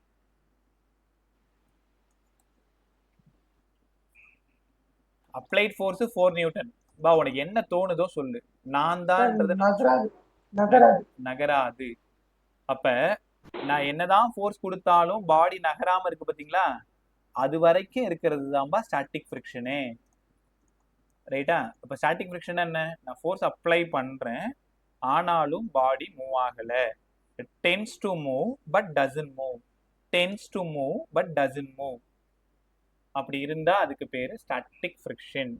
Applied force 4 newton. பா, உனக்கு என்ன தோணுதோ சொல்லு, நான் தான் நகராது. அப்ப நான் என்னதான் ஃபோர்ஸ் கொடுத்தாலும் பாடி நகராம இருக்கு பாத்தீங்களா, அது வரைக்கும் இருக்கிறது தான்பா ஸ்டாட்டிக் ஃப்ரிக்ஷனே. ரைட்டா? அப்ப ஸ்டாட்டிக் ஃப்ரிக்ஷன் என்ன? நான் ஃபோர்ஸ் அப்ளை பண்றேன், ஆனாலும் பாடி மூவ் ஆகல. It tends to move but doesn't move, tends to move but doesn't move. அப்படி இருந்தா அதுக்கு பேரு ஸ்டாட்டிக் ஃப்ரிக்ஷன்.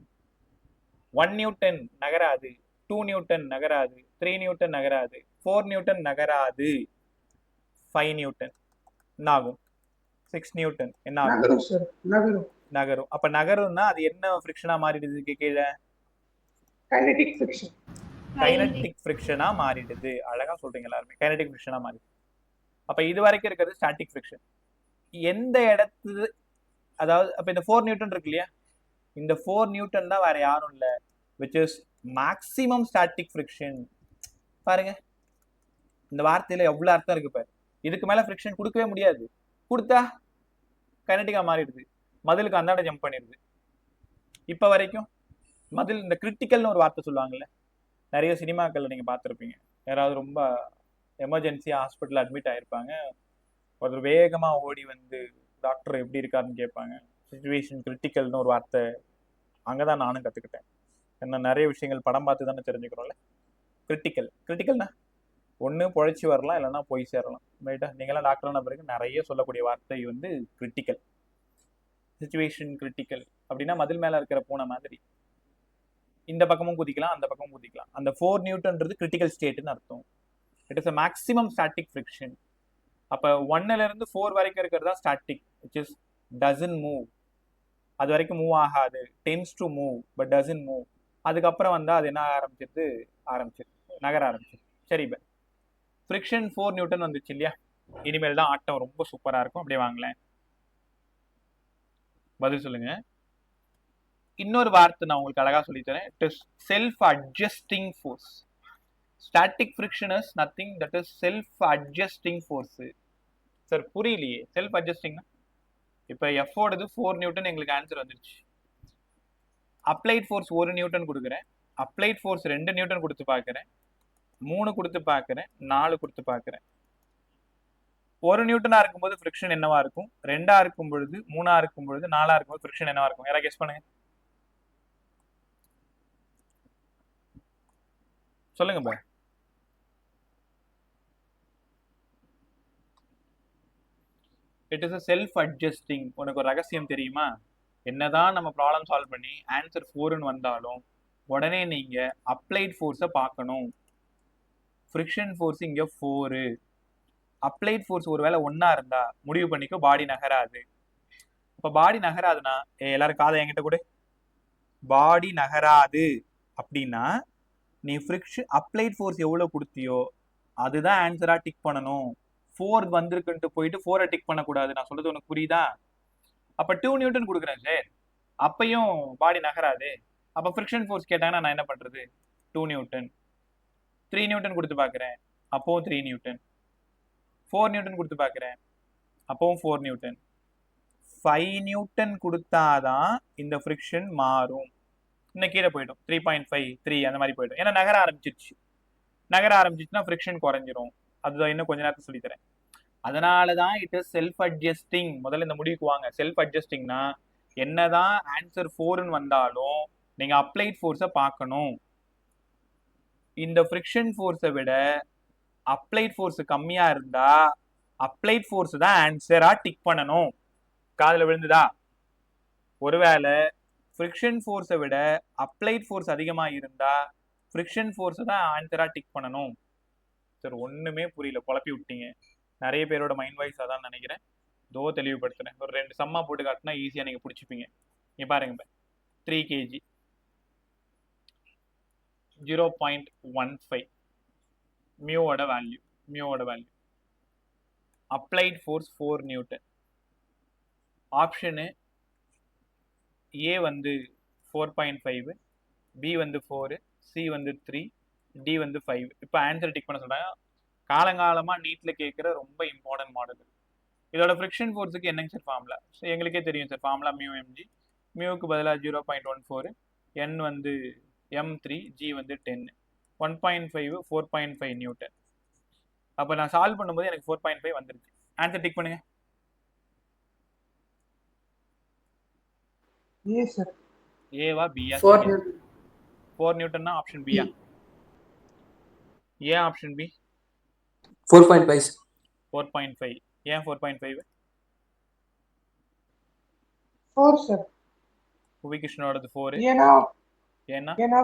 1 நியூட்டன் நகராது, 2 நியூட்டன் நகராது, 3 நியூட்டன் நகராது, 4 நியூட்டன் நகராது, 5 நியூட்டன் என்ன ஆகும்? 6 நியூட்டன் என்ன ஆகும்? நகரும். அப்ப நகரும்னா அது என்ன ஃப்ரிக்ஷனா மாறிடுது? கீழே கைனடிக் ஃப்ரிக்ஷன். கைனடிக் ஃப்ரிக்ஷனா மாறிடுது. அழகா சொல்றீங்க எல்லாருமே, கைனடிக் ஃப்ரிக்ஷனா மாறிடுது. அப்ப இது வரைக்கும் இருக்கிறது ஸ்டாட்டிக் ஃப்ரிக்ஷன். எந்த இடத்துல, அதாவது அப்ப இந்த 4 நியூட்டன் இருக்கு இல்லையா, இந்த 4 நியூட்டன் தான் வேற யாரும் இல்ல, which is maximum static friction. பாருங்க, இந்த வார்த்தையில எவ்வளவு அர்த்தம் இருக்கு பாரு. இதுக்கு மேல ஃப்ரிக்ஷன் கொடுக்கவே முடியாது, கொடுத்தா கைனடிக்கா மாறிடுது, மதிலுக்கு அந்தாண்ட ஜம்ப் பண்ணிடுது. இப்ப வரைக்கும் மதில், இந்த கிரிட்டிக்கல்னு ஒரு வார்த்தை சொல்லுவாங்கல்ல, நிறைய சினிமாக்கள்ல நீங்க பார்த்துருப்பீங்க. யாராவது ரொம்ப எமர்ஜென்சியா ஹாஸ்பிட்டல் அட்மிட் ஆயிருப்பாங்க, ஒருத்தர் வேகமா ஓடி வந்து டாக்டர் எப்படி இருக்காருன்னு கேட்பாங்க. சிச்சுவேஷன் கிரிட்டிக்கல்னு ஒரு வார்த்தை அங்கதான் நானும் கத்துக்கிட்டேன். என்ன நிறைய விஷயங்கள் படம் பார்த்து தானே தெரிஞ்சுக்கிறோம்ல. கிரிட்டிக்கல்னா ஒன்று பொழைச்சி வரலாம், இல்லைன்னா போய் சேரலாம். ரைட்டா? நீங்களாம் டாக்டரான பிறகு நிறைய சொல்லக்கூடிய வார்த்தை வந்து கிரிட்டிக்கல். சிச்சுவேஷன் கிரிட்டிக்கல் அப்படின்னா மதில் மேல இருக்கிற பூனை மாதிரி இந்த பக்கமும் குதிக்கலாம், அந்த பக்கமும் குதிக்கலாம். அந்த 4 நியூட்டன்றது கிரிட்டிக்கல் ஸ்டேட்னு அர்த்தம். It is a maximum static friction. அப்ப 1ல இருந்து 4 வரைக்கும் இருக்கிறதா static, which is doesn't move. அது வரைக்கும் மூவ் ஆகாது, tense to move but doesn't move. அதுக்கப்புறம் வந்தா அது என்ன ஆரம்பிச்சிருது, நகர ஆரம்பிச்சிருது. சரி, இப்போ ஃப்ரிக்ஷன் 4 நியூட்டன் வந்துச்சு இல்லையா, இனிமேல் தான் ஆட்டம் ரொம்ப சூப்பரா இருக்கும். அப்படியே வாங்கலேன், பதில் சொல்லுங்க. இன்னொரு வார்த்தை நான் உங்களுக்கு அழகா சொல்லித்தரேன். It is self adjusting force. Static friction is nothing that is self adjusting force. Sir புரியலையே, செல்ஃப் அட்ஜஸ்டிங்னா இப்போ எஃபோடது 4 நியூட்டன் எங்களுக்கு ஆன்சர் வந்துருச்சு. அப்ளைட் ஃபோர்ஸ் 1 நியூட்டன் கொடுக்குறேன், அப்ளைட் ஃபோர்ஸ் 2 நியூட்டன் கொடுத்து பார்க்குறேன், 3 கொடுத்து பார்க்குறேன், 4 கொடுத்து பார்க்குறேன். 1 நியூட்டனா இருக்கும்போது ஃப்ரிக்ஷன் என்னவா இருக்கும், 2ஆ இருக்கும் பொழுது, 3ஆ இருக்கும் பொழுது, 4ஆ இருக்கும்போது ஃப்ரிக்ஷன் என்னவா இருக்கும்? யாராவது கெஸ் பண்ணுங்க, சொல்லுங்க பா. It is a self adjusting. உனக்கு ஒரு ரகசியம் தெரியுமா? என்னதான் நம்ம ப்ராப்ளம் சால்வ் பண்ணி ஆன்சர் 4ன்னு வந்தாலும் உடனே நீங்க அப்ளைட் ஃபோர்ஸை பார்க்கணும். ஃப்ரிக்ஷன் ஃபோர்ஸ் இங்க 4, அப்ளைட் ஃபோர்ஸ் ஒருவேளை 1ஆ இருந்தா முடிவு பண்ணிக்கோ பாடி நகராது. இப்ப பாடி நகராதுன்னா எல்லாரும் காதை என்கிட்ட கூட, பாடி நகராது அப்படின்னா நீ ஃப்ரிக்ஷன் அப்ளைட் ஃபோர்ஸ் எவ்வளவு கொடுத்தியோ அதுதான் ஆன்சரா டிக் பண்ணணும். 4 வந்திருக்குன்ட்டு போயிட்டு 4 டிக் பண்ணக்கூடாது. நான் சொல்றது உனக்கு புரியுதா? அப்ப 2 நியூட்டன் கொடுக்குறேன் சார், அப்பையும் பாடி நகராது. அப்ப ஃப்ரிக்ஷன் ஃபோர்ஸ் கேட்டாங்கன்னா நான் என்ன பண்றது? 2 நியூட்டன். 3 நியூட்டன் கொடுத்து பார்க்குறேன், அப்பவும் 3 நியூட்டன். 4 நியூட்டன் கொடுத்து பார்க்குறேன், அப்பவும் 4 நியூட்டன். 5 நியூட்டன் கொடுத்தாதான் இந்த ஃப்ரிக்ஷன் மாறும். இன்னும் கீழே போயிடும், 3.5 3 அந்த மாதிரி போயிடும். ஏன்னா நகர ஆரம்பிச்சிருச்சு. நகர ஆரம்பிச்சிச்சுன்னா ஃப்ரிக்ஷன் குறைஞ்சிரும். அதுதான் இன்னும் கொஞ்ச நேரத்தை சொல்லித்தரேன். அதனாலதான் இட் இஸ் செல்ஃப் அட்ஜஸ்டிங். முதல்ல இந்த முடிவுக்கு வாங்க. செல்ஃப் அட்ஜஸ்டிங்னா என்னதான் ஆன்சர் 4ன்னு வந்தாலும் நீங்க அப்ளைட் ஃபோர்ஸை பார்க்கணும். இந்த ஃப்ரிக்ஷன் ஃபோர்ஸை விட அப்ளைட் ஃபோர்ஸ் கம்மியா இருந்தா அப்ளைட் ஃபோர்ஸ் தான் ஆன்சரா டிக் பண்ணணும். காதுல விழுந்துதா? ஒருவேளை ஃப்ரிக்ஷன் ஃபோர்ஸை விட அப்ளைட் ஃபோர்ஸ் அதிகமா இருந்தா ஃப்ரிக்ஷன் ஃபோர்ஸ் தான் ஆன்சரா டிக் பண்ணணும். சார் ஒண்ணுமே புரியல, குழப்பி விட்டீங்க. நிறைய பேரோட மைண்ட் வாய்ஸ் அதான் நினைக்கிறேன். தோ தெளிவுபடுத்துறேன். ஒரு 2 சம்மா போட்டு காட்டினா ஈஸியா நீங்க பிடிச்சிப்பீங்க. இங்க பாருங்க, 3 kg 0.15 மியூவோட வேல்யூ. Applied force 4 newton. Option A வந்து 4.5, பி வந்து 4, சி வந்து 3, டி வந்து 5. இப்போ ஆன்சர் டிக் பண்ண சொல்றாங்க. காலங்காலமா நீட்ல கேட்குற ரொம்ப இம்பார்ட்டன்ட் மாடல். இதோட ஃப்ரிக்ஷன் ஃபோர்ஸுக்கு என்னங்க சார் ஃபார்முலா? எங்களுக்கே தெரியும் சார், ஃபார்முலா மியூ எம்ஜி. மியூக்கு பதிலாக 0.14, என் வந்து M3, ஜி வந்து 10, 1.5 4.5 நியூட்டன். அப்போ நான் சால்வ் பண்ணும்போது எனக்கு 4.5 வந்துருச்சு. ஆன்சர் டிக் பண்ணுங்க. ஏ சார். ஏவா பியா? 4 நியூட்டன்னா ஆப்ஷன் பியா? ஏன் ஆப்ஷன் பி? 4.5. 4.5. ஏன் 4.5? 4 சார். புவிகிருஷ்ணனோடது 4. ஏன்னா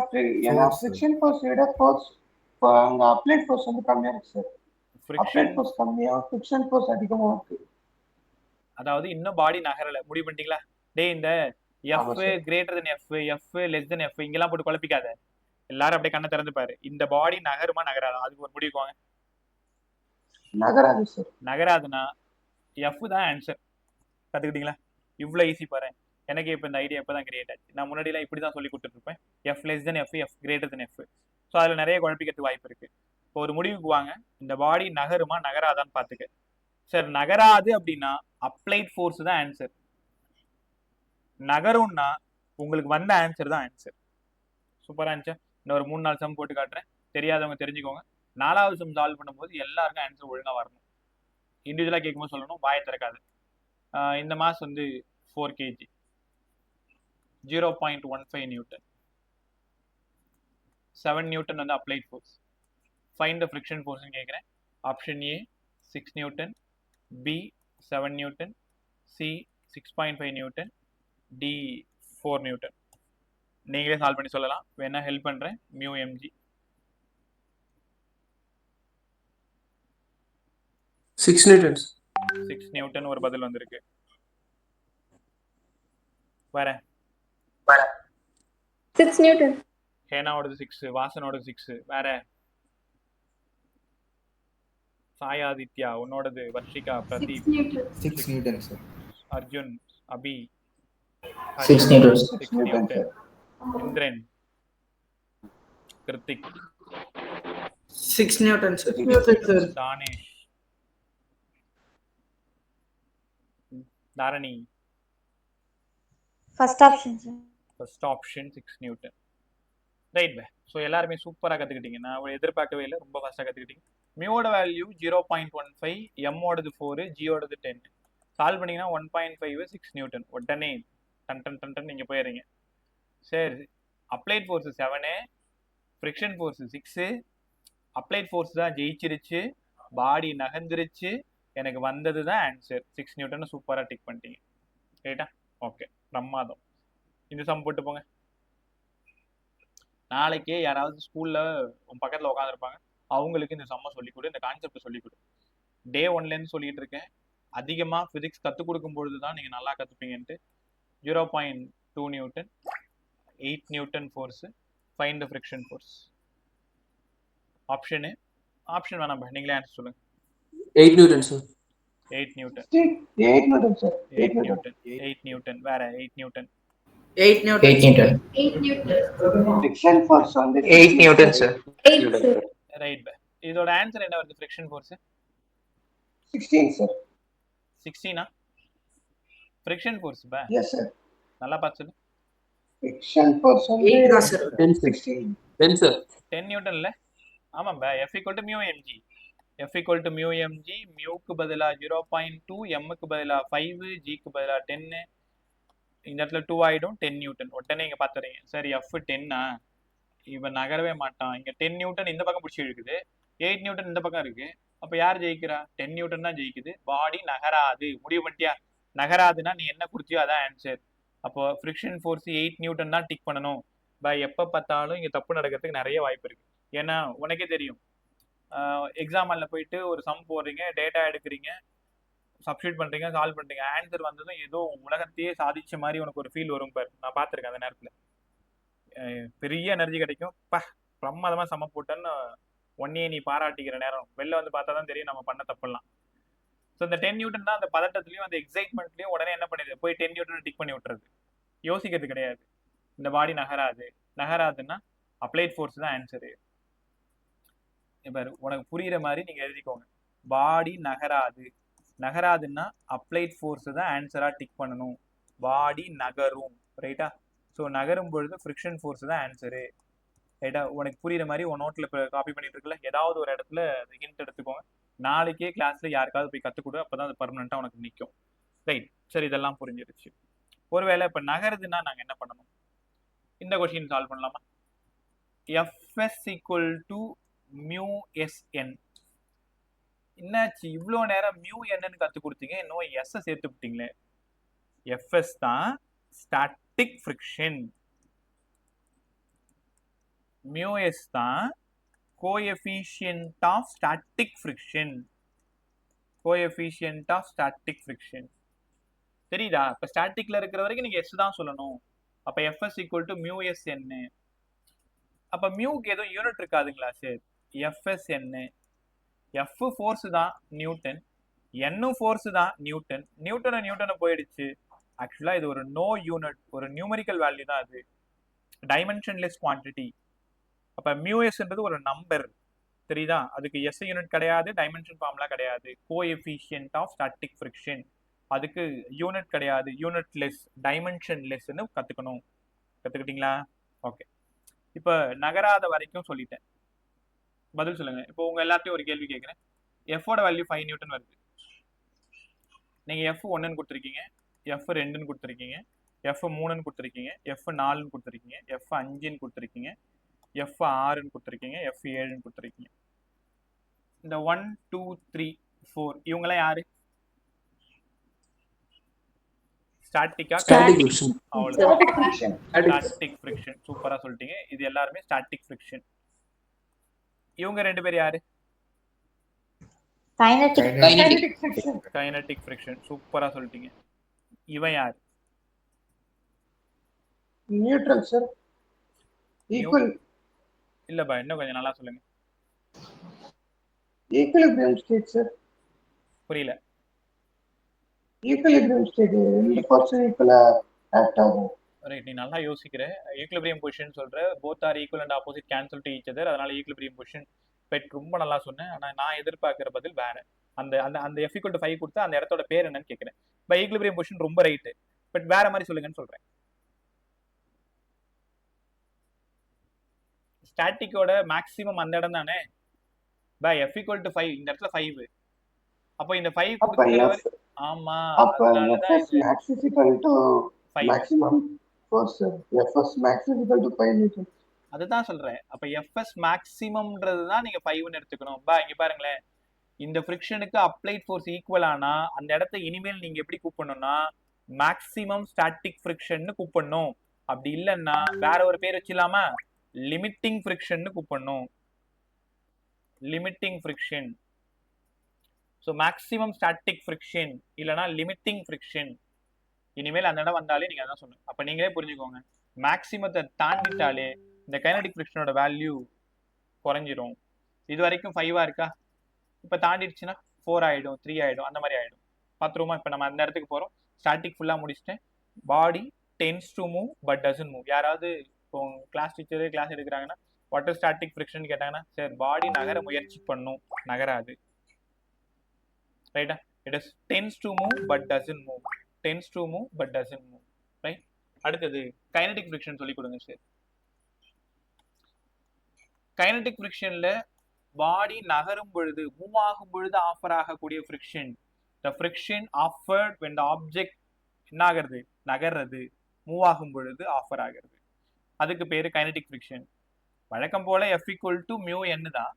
ஃப்ரிக்ஷன் ஃபோர்ஸ் விட ஃபோர்ஸ் அங்க அப்ளைட் ஃபோர்ஸ் வந்து கம்மியா இருக்கு சார். அப்ளைட் ஃபோர்ஸ் கம்மியா, ஃப்ரிக்ஷன் ஃபோர்ஸ் அதிகமா இருக்கு. அதாவது இன்னும் பாடி நகரல. முடிவு பண்ணிட்டீங்களா? டேய் இந்த F greater than F, F less than F இங்கெல்லாம் போட்டு குழப்பிக்காத. எல்லாரும் அப்படியே கண்ணை திறந்து பாரு. இந்த பாடி நகருமா நகராதா? அதுக்கு ஒரு முடிவுக்கு வாங்க. நகராது சார். நகராதுன்னா F தான் ஆன்சர். கத்துக்கிட்டீங்களா? இவ்வளோ ஈஸி பாரு. எனக்கு இப்போ இந்த ஐடியா இப்போ தான் கிரியேட் ஆச்சு. நான் முன்னாடிலாம் இப்படி தான் சொல்லி கொடுத்துட்ருப்பேன். F less than F, F greater than F. So அதில் நிறைய குழப்பிக்கிறதுக்கு வாய்ப்பு இருக்கு. இப்போ ஒரு முடிவுக்கு வாங்க. இந்த பாடி நகருமா நகராதான்னு பார்த்துக்க. சார் நகராது அப்படின்னா அப்ளைட் ஃபோர்ஸ் தான் ஆன்சர். நகரும்னா உங்களுக்கு வந்த ஆன்சர் தான் ஆன்சர். சூப்பரா இருந்துச்சு. இன்னும் ஒரு 3-4 சம் போட்டு காட்டுறேன். தெரியாதவங்க தெரிஞ்சுக்கோங்க. 4வது சம் சால்வ் பண்ணும்போது எல்லாருக்கும் ஆன்சர் ஒழுங்கா வரணும். இண்டிவிஜுவலா கேட்கும்போது சொல்லணும், வாயை திறக்காது. இந்த மாஸ் வந்து 4 kg 0.15 நியூட்டன். 7 நியூட்டன் வந்து applied force. Find the friction ஃபோர்ஸ்னு கேட்குறேன். Option A 6 newton, B 7 newton, C 6.5 newton, D 4 newton. நீங்களே சால்வ் பண்ணி சொல்லலாம். வேணா ஹெல்ப் பண்றேன். Mu MG 6 newtons. 6 நியூட்டன் ஒரு பதில் வந்திருக்கு. வேற 6 நியூட்டன். ஹேனாவோடது 6, வாசனோடது 6. வேற சாயாதித்யா, உன்னோடது Varshika, Pradeep 6 newton sir. Arjun, Abi 6 newtons. 6 newton. Indiran, Kiruthik 6 newton sir. Thanesh, Dharani first option sir. First option 6 newton. Right பே. ஸோ எல்லாருமே சூப்பராக கற்றுக்கிட்டீங்க. நான் எதிர்பார்க்கவே இல்லை, ரொம்ப ஃபாஸ்ட்டாக கற்றுக்கிட்டீங்க. மியோட வேல்யூ 0.15, எம்மோடது 4, ஜியோடது 10. சால்வ் பண்ணிங்கன்னா 1.5 6 நியூட்டன். உடனே டன் டன் டன் டன் நீங்கள் போயிடுறீங்க. சரி, applied force 7, friction force 6. Applied force தான் ஜெயிச்சிருச்சு, பாடி நகர்ந்துருச்சு, எனக்கு வந்தது தான் ஆன்சர் 6 நியூட்டன். சூப்பராக டிக் பண்ணிட்டீங்க. ரைட்டா? ஓகே, பிரமாதம். இந்த சம் போட்டு போங்க. நாளைக்கே யாராவது ஸ்கூலில் உன் பக்கத்தில் உட்காந்துருப்பாங்க, அவங்களுக்கு இந்த சம்மை சொல்லிக் கொடு, இந்த கான்செப்டை சொல்லிக் கொடு. டே 1லேருந்து சொல்லிட்டு இருக்கேன், அதிகமாக ஃபிசிக்ஸ் கற்றுக் கொடுக்கும் பொழுது தான் நீங்கள் நல்லா கற்றுப்பீங்கன்ட்டு. 0.2 newton, 8 newton force, find the friction force. Option வேணாம், நீங்களே ஆன்சர் சொல்லுங்க. 8 Newton, sir. 8 newton. 8 Newton, sir. 8 newton. 8 newton. வேற 8 newton. 8 Newton. 8 Newton. 8 newton. Friction force வந்து 8 Newton, sir. 8 சார். ரைட் பே. இதோட ஆன்சர் என்ன வருது? Friction force 16, sir. 16. Friction force பே. Yes, sir. நல்லா பார்த்து சொல்லு. Friction force வந்து 8 தான், sir. 10, sir. 16. 10, sir. 10 நியூட்டன்ல. ஆமாம் பே. F = mu mg. F = mu mg. மியூக்கு பதிலாக 0.2, எம்முக்கு பதிலாக 5, ஜிக்கு பதிலாக 10. இந்த இடத்துல 2 ஆகிடும், 10 நியூட்டன். உடனே இங்கே பார்த்துறீங்க. சரி, F 10ஆ, இவன் நகரவே மாட்டான். இங்கே 10 நியூட்டன் இந்த பக்கம் பிடிச்சி இழுக்குது, 8 நியூட்டன் இந்த பக்கம் இருக்கு. அப்போ யார் ஜெயிக்கிறா? 10 நியூட்டன் தான் ஜெயிக்குது. பாடி நகராது. முடிவு பண்ணிட்டியா? நகராதுன்னா நீ என்ன கொடுத்தியோ அதான் ஆன்சர். அப்போ ஃப்ரிக்ஷன் ஃபோர்ஸ் 8 நியூட்டன் தான் டிக் பண்ணணும். எப்போ பார்த்தாலும் இங்கே தப்பு நடக்கிறதுக்கு நிறைய வாய்ப்பு இருக்கு. ஏன்னா உனக்கே தெரியும், எக்ஸாமில் போயிட்டு ஒரு சம் போடுறீங்க, டேட்டா எடுக்கிறீங்க, சப்ஸ்டியூட் பண்ணுறீங்க, சால்வ் பண்ணுறீங்க, ஆன்சர் வந்ததும் ஏதோ உலகத்தையே சாதிச்ச மாதிரி உனக்கு ஒரு ஃபீல் வரும் பாரு. நான் பார்த்துருக்கேன். அந்த நேரத்தில் பெரிய எனர்ஜி கிடைக்கும். பிரமாதமாக சம போட்டேன்னு ஒன்னையே நீ பாராட்டிக்கிற நேரம் வெளில வந்து பார்த்தா தான் தெரியும் நம்ம பண்ண தப்பெல்லாம். ஸோ இந்த 10 நியூட்டன் தான் அந்த பதட்டத்துலையும் அந்த எக்ஸைட்மெண்ட்லையும் உடனே என்ன பண்ணிடுது? போய் 10 நியூட்டன் டிக் பண்ணி விட்டுறது. யோசிக்கிறது கிடையாது. இந்த பாடி நகராதுன்னா அப்ளைட் ஃபோர்ஸ் தான் ஆன்சரு. இப்போ உனக்கு புரிகிற மாதிரி நீங்கள் எழுதிக்கோங்க. பாடி நகராதுன்னா அப்ளைட் ஃபோர்ஸ் தான் ஆன்சராக டிக் பண்ணணும். பாடி நகரும். ரைட்டா? ஸோ நகரும் பொழுது ஃப்ரிக்ஷன் ஃபோர்ஸ் தான் ஆன்சரு. ரைட்டா? உனக்கு புரிகிற மாதிரி உன் நோட்டில் இப்போ காப்பி பண்ணிட்டு இருக்குல்ல, ஏதாவது ஒரு இடத்துல ஹிண்ட் எடுத்துக்கோங்க. நாளைக்கே கிளாஸில் யாருக்காவது போய் கற்றுக் கொடு, அப்போ தான் அது பர்மனெண்ட்டாக உனக்கு நிற்கும். ரைட்? சரி, இதெல்லாம் புரிஞ்சிருச்சு. ஒருவேளை இப்போ நகருதுன்னா நாங்கள் என்ன பண்ணணும்? இந்த கொஸ்டின் சால்வ் பண்ணலாமா? Fs = μsn. என்னாச்சு இவ்வளோ நேரம் μnன்னு கற்றுக் கொடுத்தீங்க, இன்னும் எஸ்ஸை சேர்த்து விட்டீங்களே. Fs தான் ஸ்டாட்டிக் ஃப்ரிக்ஷன், μs தான் கோஎஃபிஷியன்ட் ஆஃப் ஸ்டாட்டிக் ஃப்ரிக்ஷன். தெரியுதா? இப்போ ஸ்டாட்டிக்ல இருக்கிற வரைக்கும் நீங்க எஸ் தான் சொல்லணும். அப்ப Fs = μsn. அப்ப மியூக்கு எதுவும் யூனிட் இருக்காதுங்களா சார்? Fsn. F ஃபோர்ஸ் தான் நியூட்டன், n ஃபோர்ஸ் தான் நியூட்டன். நியூட்டனை போயிடுச்சு. ஆக்சுவலா இது ஒரு நோ யூனிட், ஒரு நியூமரிக்கல் வேல்யூ தான். அது டைமென்ஷன்லெஸ் குவான்டிட்டி. அப்ப μsன்றது ஒரு நம்பர். தெரியுதா? அதுக்கு எஸ் யூனிட் கிடையாது, டைமென்ஷன் ஃபார்முலா கிடையாது. Coefficient of static friction. அதுக்கு யூனிட் கிடையாது, யூனிட்லெஸ், டைமென்ஷன்லெஸ்ன்னு கற்றுக்கிட்டீங்களா? ஓகே. இப்போ நகராத வரைக்கும் சொல்லிட்டேன். பதில் சொல்லுங்க. இப்போ உங்க எல்லாத்தையும் ஒரு கேள்வி கேட்குறேன். எஃபோட வேல்யூ 5 நியூட்டன் வருது. நீங்க F1ன்னு கொடுத்துருக்கீங்க, F2ன்னு கொடுத்துருக்கீங்க, F3ன்னு கொடுத்துருக்கீங்க, F4ன்னு கொடுத்துருக்கீங்க, F5ன்னு கொடுத்துருக்கீங்க, F6ன்னு கொடுத்துருக்கீங்க, F7ன்னு கொடுத்துருக்கீங்க. இந்த 1 2 3 4 இவங்கெல்லாம் யாரு? Static friction. சூப்பரா சொல்லிட்டீங்க. இது எல்லாருமே ஸ்டாட்டிக் ஃப்ரிக்ஷன். இவங்க ரெண்டு பேர் யாரு? Kinetic friction. சூப்பரா சொல்லிட்டீங்க. இவன் யார்? Neutral sir. ஈக்குவல் இல்ல பா, இன்னும் கொஞ்சம் நல்லா சொல்லுங்க. Equilibrium state sir. புரியல. ஈக்குலிபிரியம் ஸ்டேட் ரெண்டு ஃபோர்ஸும் ஈக்குவலா ஆக்ட் ஆகும். ரைட், நீ நல்லா யோசிக்கிற. ஈக்குலிபிரியம் பொசிஷன் சொல்ற, both are equal and opposite cancel to each other. அதனால ஈக்குலிபிரியம் பொசிஷன் பெட் ரொம்ப நல்லா சொன்னேன். ஆனா நான் எதிர்பார்க்கிற பதில் வேற. அந்த அந்த அந்த F = 5 கொடுத்தா அந்த இடத்தோட பேர் என்னன்னு கேட்கிறேன். பை ஈக்குலிபிரியம் பொசிஷன் ரொம்ப ரைட்டு, பட் வேற மாதிரி சொல்லுங்கன்னு சொல்றேன். ஸ்டாட்டிக்கோட மேக்ஸிமம் அந்த இடம் தானே. பை F = 5, இந்த இடத்துல 5. அப்போ இந்த 5 கொடுத்துக்கிற ஆமா, அதனால தான் Fs max is equal to maximum force sir. Fs max is equal to 5 Newton. அதுதான் சொல்றேன். அப்ப Fs மேக்ஸிமம்ன்றது தான் நீங்க 5ன்னு எடுத்துக்கணும். இங்க பாருங்களேன், இந்த ஃப்ரிக்ஷனுக்கு அப்ளைட் ஃபோர்ஸ் ஈக்குவல் ஆனா அந்த இடத்த இனிமேல் நீங்க எப்படி கூப்பிடணும்னா மேக்ஸிமம் ஸ்டாட்டிக் ஃப்ரிக்ஷன்னு கூப்பிடணும். அப்படி இல்லைன்னா வேற ஒரு பேர் வச்சிடலாமா, லிமிட்டிங் ஃப்ரிக்ஷன்னு கூப்பிடணும். Limiting friction. So maximum static friction இல்லைனா லிமிட்டிங் ஃப்ரிக்ஷன். இனிமேல் அந்த இடம் வந்தாலே நீங்க அதான் சொல்லணும். அப்ப நீங்களே புரிஞ்சுக்கோங்க, மேக்ஸிமத்தை தாண்டிட்டாலே இந்த கைனடிக் ஃப்ரிக்ஷனோட வேல்யூ குறைஞ்சிரும். இது வரைக்கும் 5 இருக்கா, இப்போ தாண்டிடுச்சுன்னா 4 ஆயிடும், 3 ஆயிடும், அந்த மாதிரி ஆயிடும். பார்த்துருவோமா? இப்போ நம்ம அந்த இடத்துக்கு போறோம். ஸ்டாட்டிக் ஃபுல்லா முடிச்சிட்டேன். Body tends to move but doesn't move. யாராவது இப்போ கிளாஸ் டீச்சரே கிளாஸ் எடுக்கிறாங்கன்னா வாட் இஸ் ஸ்டாட்டிக் ஃப்ரிக்ஷன் கேட்டாங்கன்னா, சார் பாடி நகர முயற்சி பண்ணும், நகராது. ரைட்டா? It is tends to move but doesn't move. Tends to move but doesn't move. Right? அடுத்தது கைனடிக் ஃப்ரிக்ஷன் சொல்லி கொடுங்க சார். கைனடிக் ஃப்ரிக்ஷன்ல பாடி நகரும் பொழுது, மூவ் ஆகும் பொழுது ஆஃபர் ஆகக்கூடிய friction, the friction offered when the object என்ன ஆகிறது, நகர்றது, மூவ் ஆகும் பொழுது ஆஃபர் ஆகிறது, அதுக்கு பேரு கைனடிக் ஃப்ரிக்ஷன். வழக்கம் போல F = μn தான்.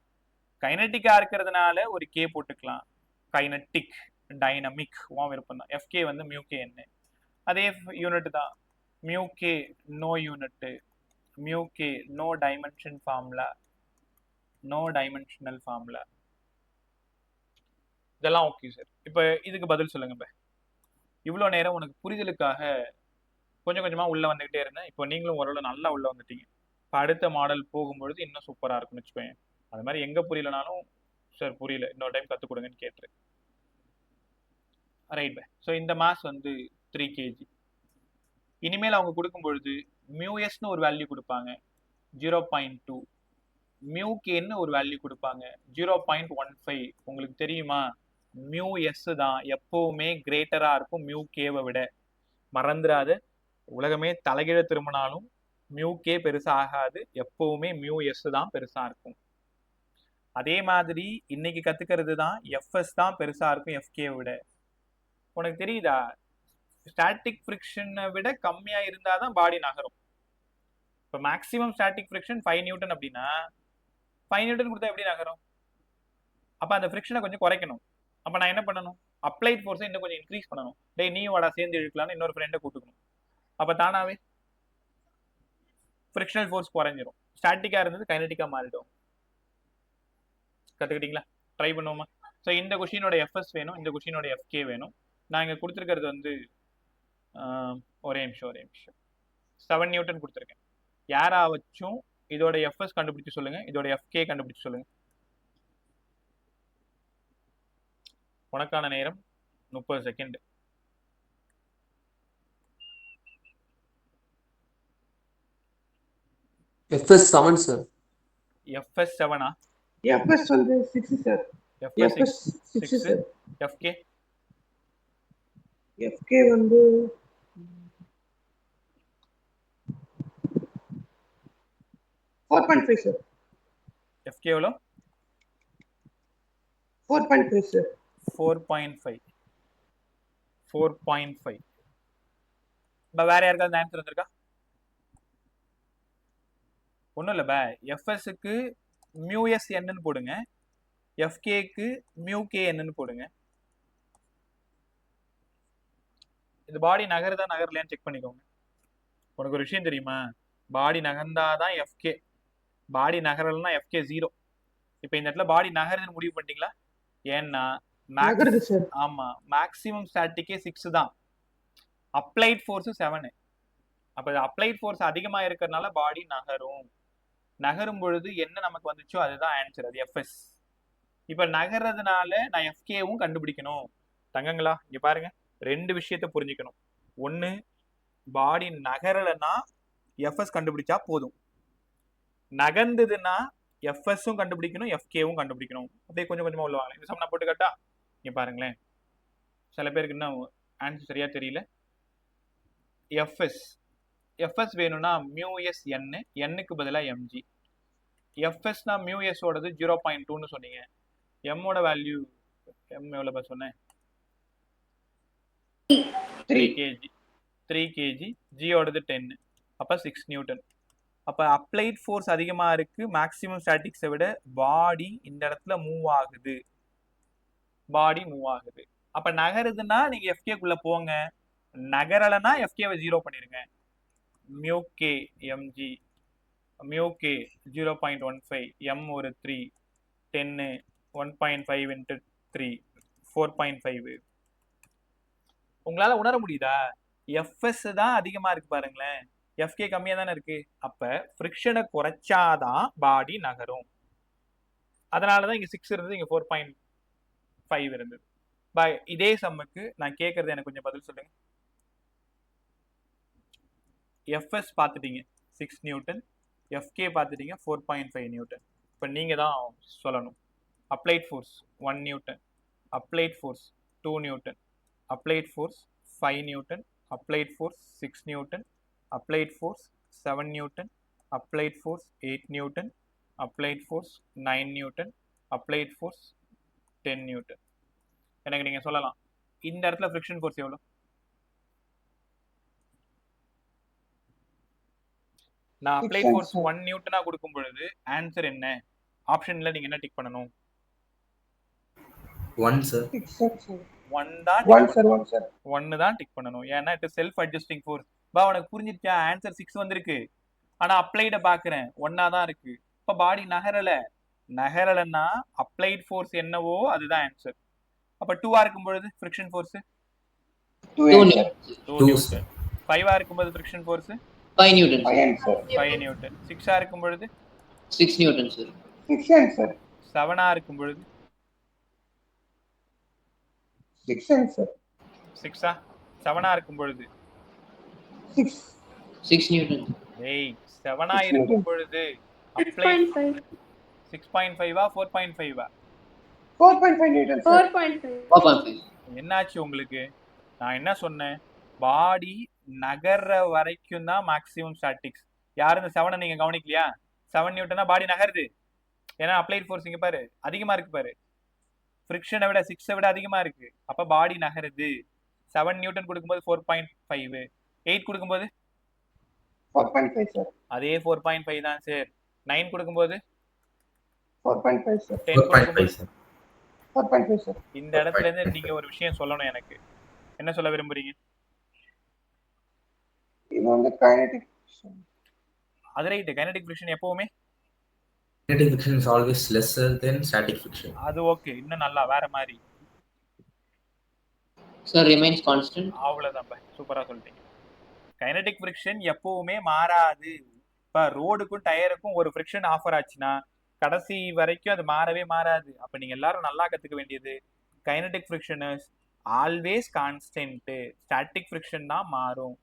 கைனடிக்கா இருக்கிறதுனால ஒரு K போட்டுக்கலாம். கைனட்டிக், டைனமிக் விருப்பம் தான். FK வந்து μkn. அதே யூனிட் தான். μk no unit, μk no dimension formula, no dimensional formula. இதெல்லாம் ஓகே சார். இப்போ இதுக்கு பதில் சொல்லுங்க. இப்போ இவ்வளோ நேரம் உனக்கு புரிதலுக்காக கொஞ்சம் கொஞ்சமா உள்ள வந்துகிட்டே இருந்தேன். இப்போ நீங்களும் ஓரளவு நல்லா உள்ள வந்துட்டீங்க. இப்போ அடுத்த மாடல் போகும்பொழுது இன்னும் சூப்பரா இருக்கும்னு வச்சுக்கோங்க. அது மாதிரி எங்க புரியலனாலும் சார் புரியல இன்னொரு டைம் கற்றுக் கொடுங்கன்னு கேட்டுரு. Right bye. ஸோ இந்த மாஸ் வந்து 3 kg. இனிமேல் அவங்க கொடுக்கும் பொழுது μsன்னு ஒரு வேல்யூ கொடுப்பாங்க 0.2, μkன்னு ஒரு வேல்யூ கொடுப்பாங்க 0.15. உங்களுக்கு தெரியுமா, μs தான் எப்பவுமே கிரேட்டரா இருக்கும் μkவை விட. மறந்துடாத, உலகமே தலைகீழ திரும்பினாலும் μk பெருசா ஆகாது, எப்பவுமே μs தான் பெருசா இருக்கும். அதே மாதிரி இன்னைக்கு கத்துக்கிறது தான் Fs தான் பெருசா இருக்கும் Fkவை விட. உனக்கு தெரியுதா, ஸ்டாட்டிக் ஃப்ரிக்ஷனை விட கம்மியா இருந்தாதான் பாடி நகரும். இப்போ மேக்ஸிமம் ஸ்டாட்டிக் ஃப்ரிக்ஷன் 5 நியூட்டன் அப்படின்னா 5 நியூட்டன் கொடுத்தா எப்படி நகரும்? அப்போ அந்த ஃப்ரிக்ஷனை கொஞ்சம் குறைக்கணும். அப்போ நான் என்ன பண்ணணும், அப்ளைட் ஃபோர்ஸை இன்னும் கொஞ்சம் இன்க்ரீஸ் பண்ணணும். நீ வாடா சேர்ந்து இழுக்கலாம்னு இன்னொரு ஃப்ரெண்டை கூட்டுக்கணும். அப்போ தானாவே ஃப்ரிக்ஷனல் ஃபோர்ஸ் குறைஞ்சிரும். ஸ்டாட்டிக்காக இருந்தது கைனடிக்காக மாறிடும். கற்றுக்கிட்டீங்களா? ட்ரை பண்ணுவோமா? ஸோ இந்த கொஷினோட Fs வேணும், இந்த கொஷினோட Fk வேணும். நான் இங்கே கொடுத்துருக்கிறது வந்து ஒரே நிமிஷம் 7 நியூட்டன் கொடுத்துருக்கேன். யாரா வச்சும் இதோட Fs கண்டுபிடிச்சு சொல்லுங்க, இதோட Fk கண்டுபிடிச்சு சொல்லுங்க. உனக்கான நேரம் 30 second. Fs 7 sir. Fs 7 Fs வந்து 6 sir. Fs 6 sir. Fk Fk வந்து 4.5 சார். Fk எவ்வளோ? 4.5 சார். 4.5. வேற யாருக்காவது ஆன்சர் வந்திருக்கா? ஒன்றும் இல்லை பே. எஃப்எஸ்க்கு μs என்னன்னு போடுங்க, எஃப்கேக்கு μk என்னன்னு போடுங்க. இந்த பாடி நகருதா நகரலையான்னு செக் பண்ணிக்கோங்க. உனக்கு ஒரு விஷயம் தெரியுமா, பாடி நகர்ந்தாதான் எஃப்கே, பாடி நகரலன்னா எஃப்கே 0. இப்போ இந்த இடத்துல பாடி நகருதுன்னு முடிவு பண்ணிட்டீங்களா? ஏன்னா ஆமா, மேக்ஸிமம் ஸ்டாட்டிக்கே 6 தான், அப்ளைட் ஃபோர்ஸ் 7. அப்போ அப்ளைட் ஃபோர்ஸ் அதிகமா இருக்கிறதுனால பாடி நகரும். நகரும் பொழுது என்ன நமக்கு வந்துச்சோ அதுதான் ஆன்சர், அது எஃப்எஸ். இப்போ நகர்றதுனால நான் எஃப்கேவும் கண்டுபிடிக்கணும். தங்கங்களா இங்க பாருங்க, 2 விஷயத்த புரிஞ்சுக்கணும். ஒன்று, பாடி நகரலைன்னா எஃப்எஸ் கண்டுபிடிச்சா போதும், நகர்ந்ததுன்னா எஃப்எஸும் கண்டுபிடிக்கணும் எஃப்கேவும் கண்டுபிடிக்கணும். அப்படியே கொஞ்சம் கொஞ்சமா உள்ளவாங்க. இந்த சம் நான் போட்டு காட்டா? இங்க பாருங்களேன், சில பேருக்கு இன்னும் ஆன்சர் சரியா தெரியல. எஃப்எஸ் வேணும்னா மியூஎஸ் எண்ணுக்கு பதிலாக எம்ஜி. எஃப்எஸ்னா மியூஎஸ் ஓடது 0.2ன்னு சொன்னீங்க. எம்மோட வேல்யூ எவ்வளோ சொன்னேன்? 3 kg. 3 kg. ஜியோடது 10. அப்போ 6 நியூட்டன். அப்போ அப்ளைட் ஃபோர்ஸ் அதிகமாக இருக்கு மேக்ஸிமம் ஸ்டாட்டிக்ஸை விட. பாடி இந்த இடத்துல மூவ் ஆகுது. அப்போ நகருதுன்னா நீங்க எஃப்கேக்குள்ள போங்க, நகரலைன்னா எஃப்கேவை 0 பண்ணிருங்க. மியூகே எம்ஜி. மியூகே 0.15. எம் ஒரு 3. 10. 1.5 × 3 4.5. உங்களால உணர முடியுதா? எஃப்எஸ் தான் அதிகமா இருக்கு பாருங்களேன், எஃப்கே கம்மியா தானே இருக்கு. அப்ப ஃப்ரிக்ஷனை குறைச்சாதான் பாடி நகரும். அதனாலதான் இங்க 6 இருந்தது, இங்க 4.5 இருந்தது. இதே சம்முக்கு நான் கேட்கறது எனக்கு கொஞ்சம் பதில் சொல்லுங்க. எஃப்எஸ் பார்த்துட்டீங்க 6 நியூட்டன், எஃப்கே பார்த்துட்டீங்க 4.5 நியூட்டன். இப்போ நீங்க தான் சொல்லணும். Applied force 1 Newton, applied force 2 Newton, applied force 5 Newton, applied force 6 Newton, applied force 7 Newton, applied force 8 Newton, applied force 9 Newton, applied force 10 Newton. எனக்கு நீங்க சொல்லலாம் இந்த இடத்துல ஃப்ரிக்ஷன் ஃபோர்ஸ் எவ்வளோ? நான் அப்ளைட் ஃபோர்ஸ் 1 நியூட்டனா கொடுக்கும் பொழுது ஆன்சர் என்ன? ஆப்ஷன்ல நீங்க என்ன டிக் பண்ணணும்? 1 சார். 1 தான் டிக் பண்ணணும். ஏன்னா it is self adjusting force. உனக்கு புரிஞ்சிருச்சா? ஆன்சர் 6 வந்திருக்கு, ஆனா அப்ளைட பாக்குறேன் 1 தான் இருக்கு. இப்ப பாடி நகரலன்னா அப்ளைட் ஃபோர்ஸ் என்னவோ அதுதான் ஆன்சர். அப்ப 2 இருக்கும் பொழுது ஃப்ரிக்ஷன் ஃபோர்ஸ் 2 நியூட்டன். 5 இருக்கும் பொழுது ஃப்ரிக்ஷன் ஃபோர்ஸ் 5 நியூட்டன். 5 நியூட்டன். 6 இருக்கும் பொழுது 6 நியூட்டன் சார். 7 இருக்கும் பொழுது 6 இருக்கும் பொழுது 6 நியூட்டன். 7 இருக்கும் பொழுது அப்ளைட் 6.5 4.5 4.5 நியூட்டன். 4.5. என்னாச்சு உங்களுக்கு? நான் என்ன சொன்னேன்? பாடி நகர்ற வரைக்கும் தான் மேக்ஸிமம் ஸ்டாட்டிக்ஸ். யாரும் இந்த 7 நீங்க கவனிக்கலையா? 7 நியூட்டனா பாடி நகருது. ஏன்னா அப்ளைட் ஃபோர்ஸ் இங்க பாரு அதிகமா இருக்கு பாரு, ஃப்ரிக்ஷனை விட 6 விட அதிகமா இருக்கு. அப்ப பாடி நகருது. 7 நியூட்டன் கொடுக்கும்போது 4.5, 8 கொடுக்கும்போது 4.5 சார். அதே 4.5 தான் சார். 9 கொடுக்கும்போது 4.5 சார். 10 கொடுக்கும்போது 4.5 சார். இந்த இடத்துல இருந்து நீங்க ஒரு விஷயம் சொல்லணும். எனக்கு என்ன சொல்ல விரும்புறீங்க? இது வந்து கைனடிக் ஃபிரிக்ஷன். அது ரைட். கைனடிக் ஃபிரிக்ஷன் எப்பவுமே Kinetic friction is always lesser than static friction. அது ஓகே. இன்னும் நல்லா வேற மாதிரி Sir remains constant. அவ்வளவுதான். சூப்பரா சொல்லிட்டீங்க. கைனடிக் ஃபிரிக்ஷன் எப்பவுமே மாறாது. இப்ப ரோடுக்கும் டயருக்கும் ஒரு ஃபிரிக்ஷன் ஆஃபர் ஆச்சுன்னா கடைசி வரைக்கும் அது மாறவே மாறாது. அப்ப நீங்க எல்லாரும் நல்லா கத்துக்க வேண்டியது kinetic friction is always constant. Static friction தான் மாறும்.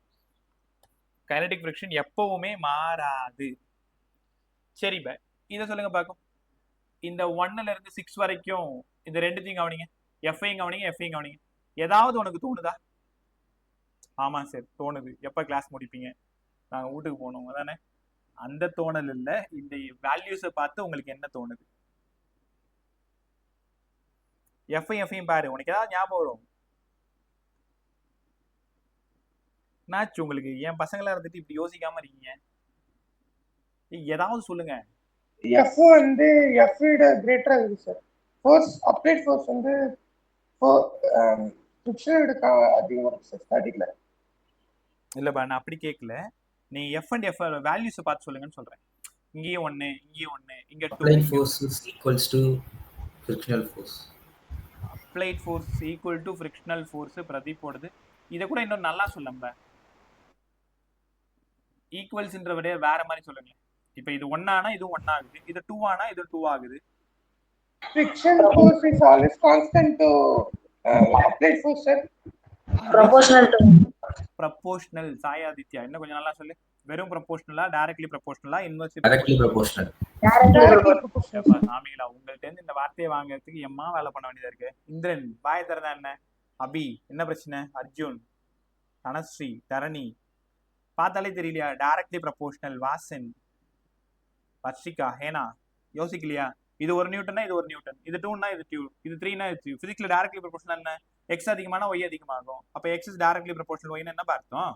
கைனடிக் ஃபிரிக்ஷன் எப்பவுமே மாறாது. சரி பை, இதை சொல்லுங்க பார்க்கும். இந்த 1ல இருந்து 6 வரைக்கும் இந்த ரெண்டுத்தையும் கவனிங்க. எஃப்ஐயும் கவனிங்க, எஃப்ஐயும் கவனிங்க. ஏதாவது உனக்கு தோணுதா? ஆமா சார் தோணுது. எப்ப கிளாஸ் முடிப்பீங்க? நாங்க வீட்டுக்கு போனோம் அதானே? அந்த தோணல் இல்ல, இந்த வேல்யூஸை பார்த்து உங்களுக்கு என்ன தோணுது? எஃப்ஐயும் பாரு, உனக்கு ஏதாவது ஞாபகம் வரும். என்னாச்சு உங்களுக்கு? என் பசங்களா இருந்துட்டு இப்படி யோசிக்காம இருக்கீங்க? ஏதாவது சொல்லுங்க. எஃப் வந்து எஃப் விட கிரேட்டரா இருக்கு சார். ஃபோர்ஸ் அப்ளைட் ஃபோர்ஸ் வந்து ஃபிரிக்ஷன் விட அதிகமா இருக்கு சார் ஸ்டாட்டிக்ல. இல்லப்பா நான் அப்படி கேட்கல. நீ எஃப் அண்ட் எஃப் வேல்யூஸை பார்த்து சொல்லுங்கன்னு சொல்றேன். இங்கேயும் 1, இங்கேயும் 1, இங்க 2. Applied force is equals to frictional force. Applied force equal to frictional force Pradeep போடுது. இதை கூட இன்னும் நல்லா சொல்லம்ப. ஈக்குவல்ஸ்ன்ற விட வேற மாதிரி சொல்லுங்க. இப்போ இது 1 ஆனா இது 1 ஆகுது, இது 2 ஆனா இது 2 ஆகுது. Friction force is always constant to applied force sir. Proportional. Sayaditya இன்னும் கொஞ்சம் நல்லா சொல்லு. வெறும் ப்ரொபோஷனலா, டைரக்ட்லி ப்ரொபோஷனலா, inversely Directly proportional. Directly proportional. ஏப்பா சாமிகளா, உங்கள்ட்ட இருந்து இந்த வார்த்தையை வாங்குறதுக்கு எம்மா வேலை பண்ண வேண்டியதா இருக்கு. இந்திரன் பாய திறந்தா என்ன? அபி என்ன பிரச்சனை? அர்ஜுன், தனஸ்ரீ, தரணி பார்த்தாலே தெரியலையா? Directly proportional. வாசன், வர்ஷிகா, ஹேனா யோசிக்கலையா? இது ஒரு நியூட்டன்னா இது ஒரு நியூட்டன், இது 2னா இது 2, இது 3னா இது 3. பிசிக்ஸ்ல டைரக்ட்லி ப்ரொபோர்ஷனல் என்ன? எக்ஸ் அதிகமானா ஒய் அதிகமாகும். அப்ப எக்ஸ் இஸ் டைரக்ட்லி ப்ரொபோர்ஷனல் ஒய்னா என்ன அர்த்தம்?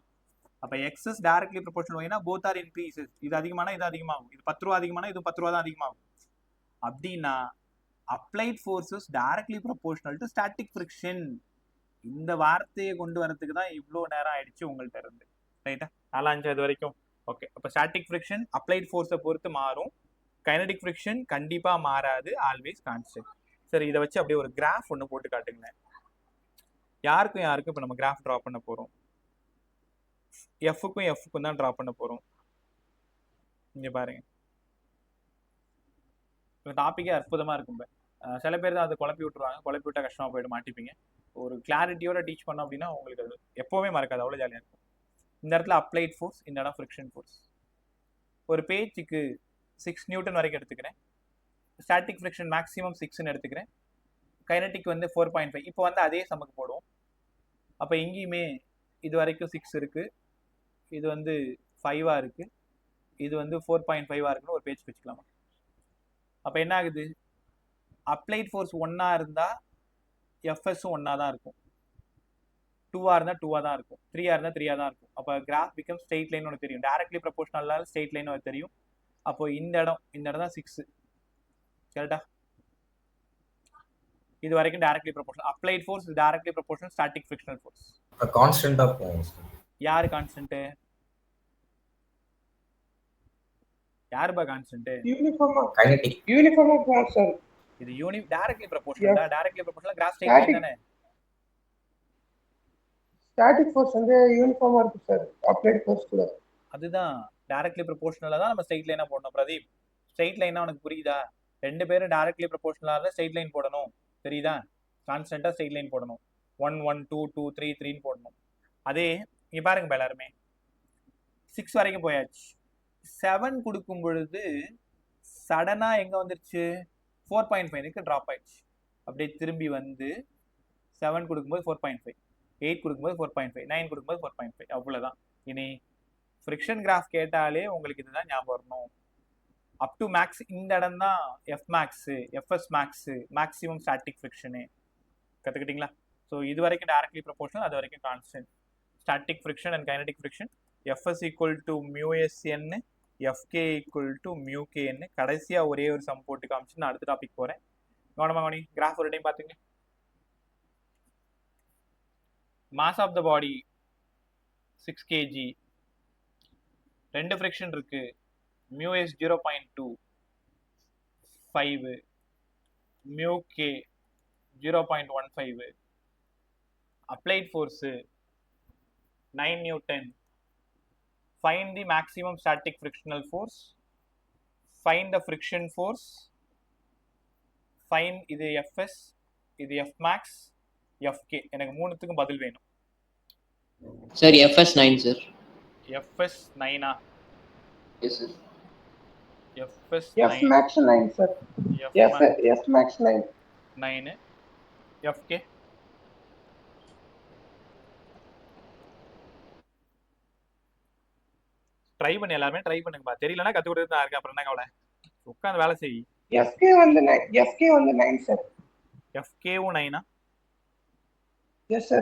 அப்ப எக்ஸ் இஸ் டைரக்ட்லி ப்ரொபோர்ஷனல் ஒய்னா போத் ஆர் இன்க்ரீசஸ். இது அதிகமானா இது அதிகமாகும். இது 10 ரூபா அதிகமானா இது 10 ரூபா தான் அதிகமாகும். அப்படின்னா applied forces directly proportional to static friction. இந்த வார்த்தையை கொண்டு வரதுக்கு தான் இவ்வளோ நேரம் ஆயிடுச்சு உங்கள்கிட்ட இருந்து. ரைட்டா? 4-5 வரைக்கும் ஓகே. அப்போ ஸ்டாட்டிக் ஃப்ரிக்ஷன் அப்ளைட் ஃபோர்ஸை பொறுத்து மாறும். கைனடிக் ஃப்ரிக்ஷன் கண்டிப்பாக மாறாது, ஆல்வேஸ் கான்ஸ்டன்ட். சரி, இதை வச்சு அப்படியே ஒரு கிராஃப் ஒன்று போட்டு காட்டுங்க. யாருக்கும் யாருக்கும் இப்போ நம்ம கிராஃப் ட்ரா பண்ண போகிறோம். எஃப்க்கும் எஃப்க்கும் தான் ட்ரா பண்ண போகிறோம். இங்கே பாருங்க, இந்த டாப்பிக்கே அற்புதமாக இருக்கும். சில பேர் தான் அதை குழப்பி விட்டுருவாங்க. குழப்பி விட்டால் கஷ்டமாக போயிட்டு மாட்டிப்பீங்க. ஒரு கிளாரிட்டியோட டீச் பண்ணோம் அப்படின்னா உங்களுக்கு அது எப்போவுமே மறக்காது, அவ்வளோ ஜாலியாக இருக்கும். இந்த இடத்துல அப்ளைட் ஃபோர்ஸ், இந்த இடம் ஃப்ரிக்ஷன் ஃபோர்ஸ். ஒரு பேஜுக்கு 6 நியூட்டன் வரைக்கும் எடுத்துக்கிறேன். ஸ்டாட்டிக் ஃப்ரிக்ஷன் மேக்ஸிமம் 6ன்னு எடுத்துக்கிறேன். கைனட்டிக் வந்து 4.5. இப்போ வந்து அதே சமக்கு போடுவோம். அப்போ எங்கேயுமே இது வரைக்கும் 6 இருக்குது, இது வந்து 5ஆக இருக்குது, இது வந்து 4.5ஆக இருக்குன்னு ஒரு பேஜ் வச்சுக்கலாமா? அப்போ என்ன ஆகுது? அப்ளைட் ஃபோர்ஸ் 1ஆ இருந்தால் எஃப்எஸும் 1ஆ தான் இருக்கும், 2ஆ இருந்தால் 2ஆ தான் இருக்கும், 3ஆ இருந்தால் 3ஆ தான் இருக்கும். அப்போ கிராஃப் பிகம் ஸ்ட்ரெயிட் லைன் ஒன்று தெரியும். டைரக்ட்லி ப்ரொபோர்ஷனல் ஸ்ட்ரெயிட் லைன் ஒன்று தெரியும். அப்போ இந்த இடம் தான் 6. கரெக்டா? இது வரைக்கும் directly proportional. Applied force directly proportional static frictional force. கான்ஸ்டன்டா போகும் சார். யாரு கான்ஸ்டன்ட்? யாருப்பா கான்ஸ்டன்ட்? யூனிஃபார்மா கைனடிக். யூனிஃபார்மா போகும் சார். இது directly proportional. Directly proportional graph straight line தானே. ஸ்டாட்டிக் ஃபோர்ஸ் வந்து யூனிஃபார்மா இருக்கு சார் அப்ளைட் ஃபோர்ஸ் கூட. அதுதான் டைரக்ட்லி ப்ரொபோர்ஷனலா தான் நம்ம ஸ்ட்ரெயிட் லைனா போடணும். பிரதீப், ஸ்ட்ரெயிட் லைனா உனக்கு புரியுதா? ரெண்டு பேரும் டைரக்ட்லி ப்ரொபோர்ஷனலா இருந்தா ஸ்ட்ரெயிட் லைன் போடணும், தெரியுதா? கான்ஸ்டன்ட்டா ஸ்ட்ரெயிட் லைன் போடணும். 1 1 2 2 3 3ன்னு போடணும். அதே இங்க பாருங்க எல்லாருமே 6 வரைக்கும் போயாச்சு. 7 கொடுக்கும் பொழுது சடனா எங்க வந்துருச்சு? 4.5க்கு ட்ராப் ஆயிடுச்சு. அப்படியே திரும்பி வந்து 7 கொடுக்கும்போது 4.5, 8 கொடுக்கும்போது 4.5, 9 கொடுக்கும்போது 4.5. அவ்வளவுதான். இனி ஃப்ரிக்ஷன் கிராஃப் கேட்டாலே உங்களுக்கு இதுதான் ஞாபகம் வரணும். அப் டு மேக்ஸ் இந்த இடம் தான் F max, FS max, maximum static friction. கற்றுக்கிட்டீங்களா? ஸோ இது வரைக்கும் டைரக்ட்லி ப்ரொபோர்ஷனல், அது வரைக்கும் constant. Static friction and kinetic friction. FS equal to mu s N, FK equal to மியூகேன்னு. கடைசியாக ஒரே ஒரு சம் போட்டு காமிச்சு நான் அடுத்த டாபிக் போகிறேன். கவனமாக கவனி. கிராஃப் ஒரு டைம் பார்த்துங்க. Mass of the body 6 kg. 2 friction இருக்கு. μs 0.2, 5, μk 0.15. applied force 9 Newton. Find the maximum static frictional force. Find the friction force. Find இது fs, இது fmax, fk. எனக்கு மூணுத்துக்கும் பதில் வேணும். Sir, FS 9 sir. fs 9 Yes sir. fs F 9, max 9 sir. F max 9. 9, fk try பண்ணி எல்லாருமே try பண்ணுங்கப்பா. தெரியலனா கத்து கொடுத்து தான் இருக்கு. அப்புறம் என்ன கவலை? உட்காந்து வேலை செய். FK வந்து 9 sir. FKவும் 9ஆ? Yes sir.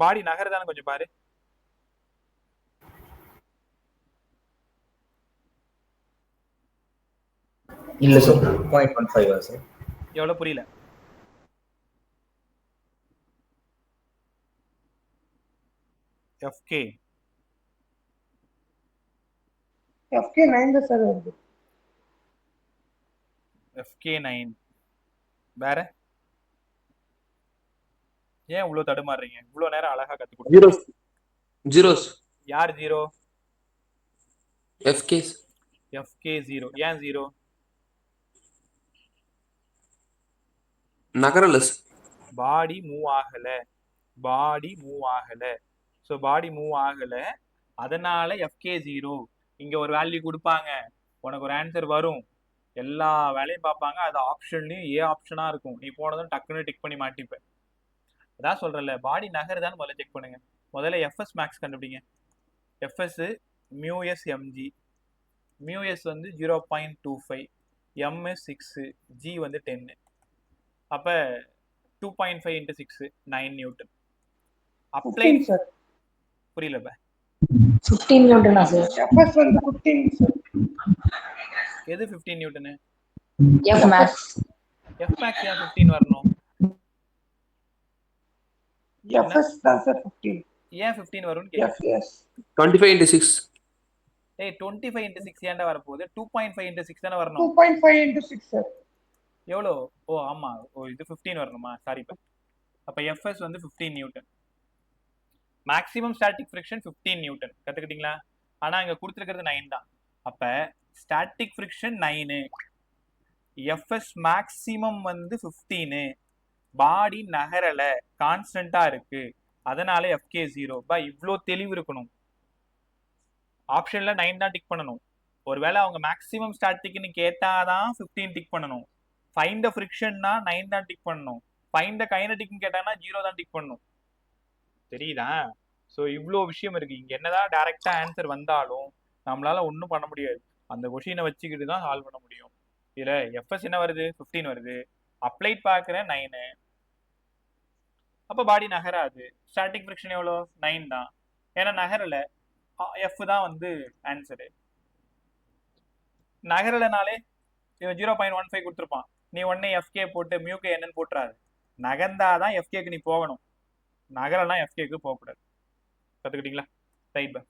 பாடி நகருதானே கொஞ்சம் பாரு. இல்ல சார் 2.15 சார். எவ்வளவு புரியல? FK 9 தான் சார் வருது. FK 9. வேற ஏன் இவ்வளவு தடுமாறுறீங்க? இவ்வளவு நேரம் அழகா கத்து கொடுத்தீங்க. ஜீரோஸ். யார் ஜீரோ? FK. FK 0. ஏன் 0? நகரல. பாடி மூவ் ஆகல. பாடி மூவ் ஆகல. ஸோ பாடி மூவ் ஆகல, அதனால FK 0. இங்க ஒரு வேல்யூ கொடுப்பாங்க, உனக்கு ஒரு ஆன்சர் வரும், எல்லா வேலையும் பார்ப்பாங்க, அது ஆப்ஷன்லயும் ஏ ஆப்ஷனா இருக்கும், நீ போனதும் டக்குன்னு டிக் பண்ணி மாட்டிப்ப. அதான் சொல்றேன்ல, பாடி நகருதான்னு முதல்ல செக் பண்ணுங்க. முதல்ல எஃப்எஸ் மேக்ஸ் கண்டுபிடிங்க. எஃப்எஸ் மியூஎஸ் எம்ஜி, மியூஎஸ் வந்து 0.25, எம்எஸ் 6, ஜி வந்து 10. அப்ப 2.5 into 6 9 நியூட்டன். Apply 15 sir. புரியல பா. 15 நியூட்டனா சார்? FS வந்து 15 சார். எது 15 newton? F max. F max ஏன் 15 வரணும்? FS தான் சார் 15. ஏன் 15 வரும்னு கேக்குறேன். FS 25 into 6. ஏய் 25 into 6 ஏன்டா வரப்போகுது? 2.5 into 6 தானே வரணும். 2.5 into 6 சார். எவ்வளோ? ஓ ஆமா, ஓ இது 15 வரணுமா? சாரி பா. அப்ப எஃப்எஸ் வந்து 15 newton. Maximum static friction 15 newton. கத்துக்கிட்டீங்களா? ஆனா இங்க கொடுத்துருக்கிறது 9 தான். அப்ப ஸ்டாட்டிக் ஃப்ரிக்ஷன் 9, எஃப்எஸ் மேக்ஸிமம் வந்து 15, பாடி நகரல, கான்ஸ்டன்டா இருக்கு, அதனால எஃப்கே 0. பா இவ்வளோ தெளிவு இருக்கணும். ஆப்ஷன்ல 9 தான் டிக் பண்ணணும். ஒருவேளை அவங்க மேக்ஸிமம் ஸ்டாட்டிக்னு கேட்டாதான் 15 டிக் பண்ணணும். ஃபைண்ட் த ஃப்ரிக்ஷன்னா 9 தான் டிக் பண்ணணும். ஃபைண்ட் த கைனடிக்னு கேட்டாங்கன்னா 0 தான் டிக் பண்ணணும். தெரியுதா? ஸோ இவ்வளோ விஷயம் இருக்கு. இங்க என்னதான் டைரக்டா ஆன்சர் வந்தாலும் நம்மளால ஒன்றும் பண்ண முடியாது. அந்த கொஷினை வச்சுக்கிட்டு தான் சால்வ் பண்ண முடியும். இதுல எஃப்எஸ் என்ன வருது? 15 வருது. அப்ளைட் பார்க்குறேன் 9. அப்ப பாடி நகராது. ஸ்டாட்டிக் ஃப்ரிக்ஷன் எவ்வளோ? 9 தான். ஏன்னா நகரல, எஃப் தான் வந்து ஆன்சரு. நகரலனாலே இவன் 0.15 கொடுத்துருப்பான். நீ உடனே எஃப்கே போட்டு மியூகே என்னன்னு போட்டுறாது. நகர்ந்தாதான் எஃப்கேக்கு நீ போகணும். நகரலாம் எஃப்கேக்கு போகக்கூடாது. கத்துக்கிட்டீங்களா? ரைட் பா.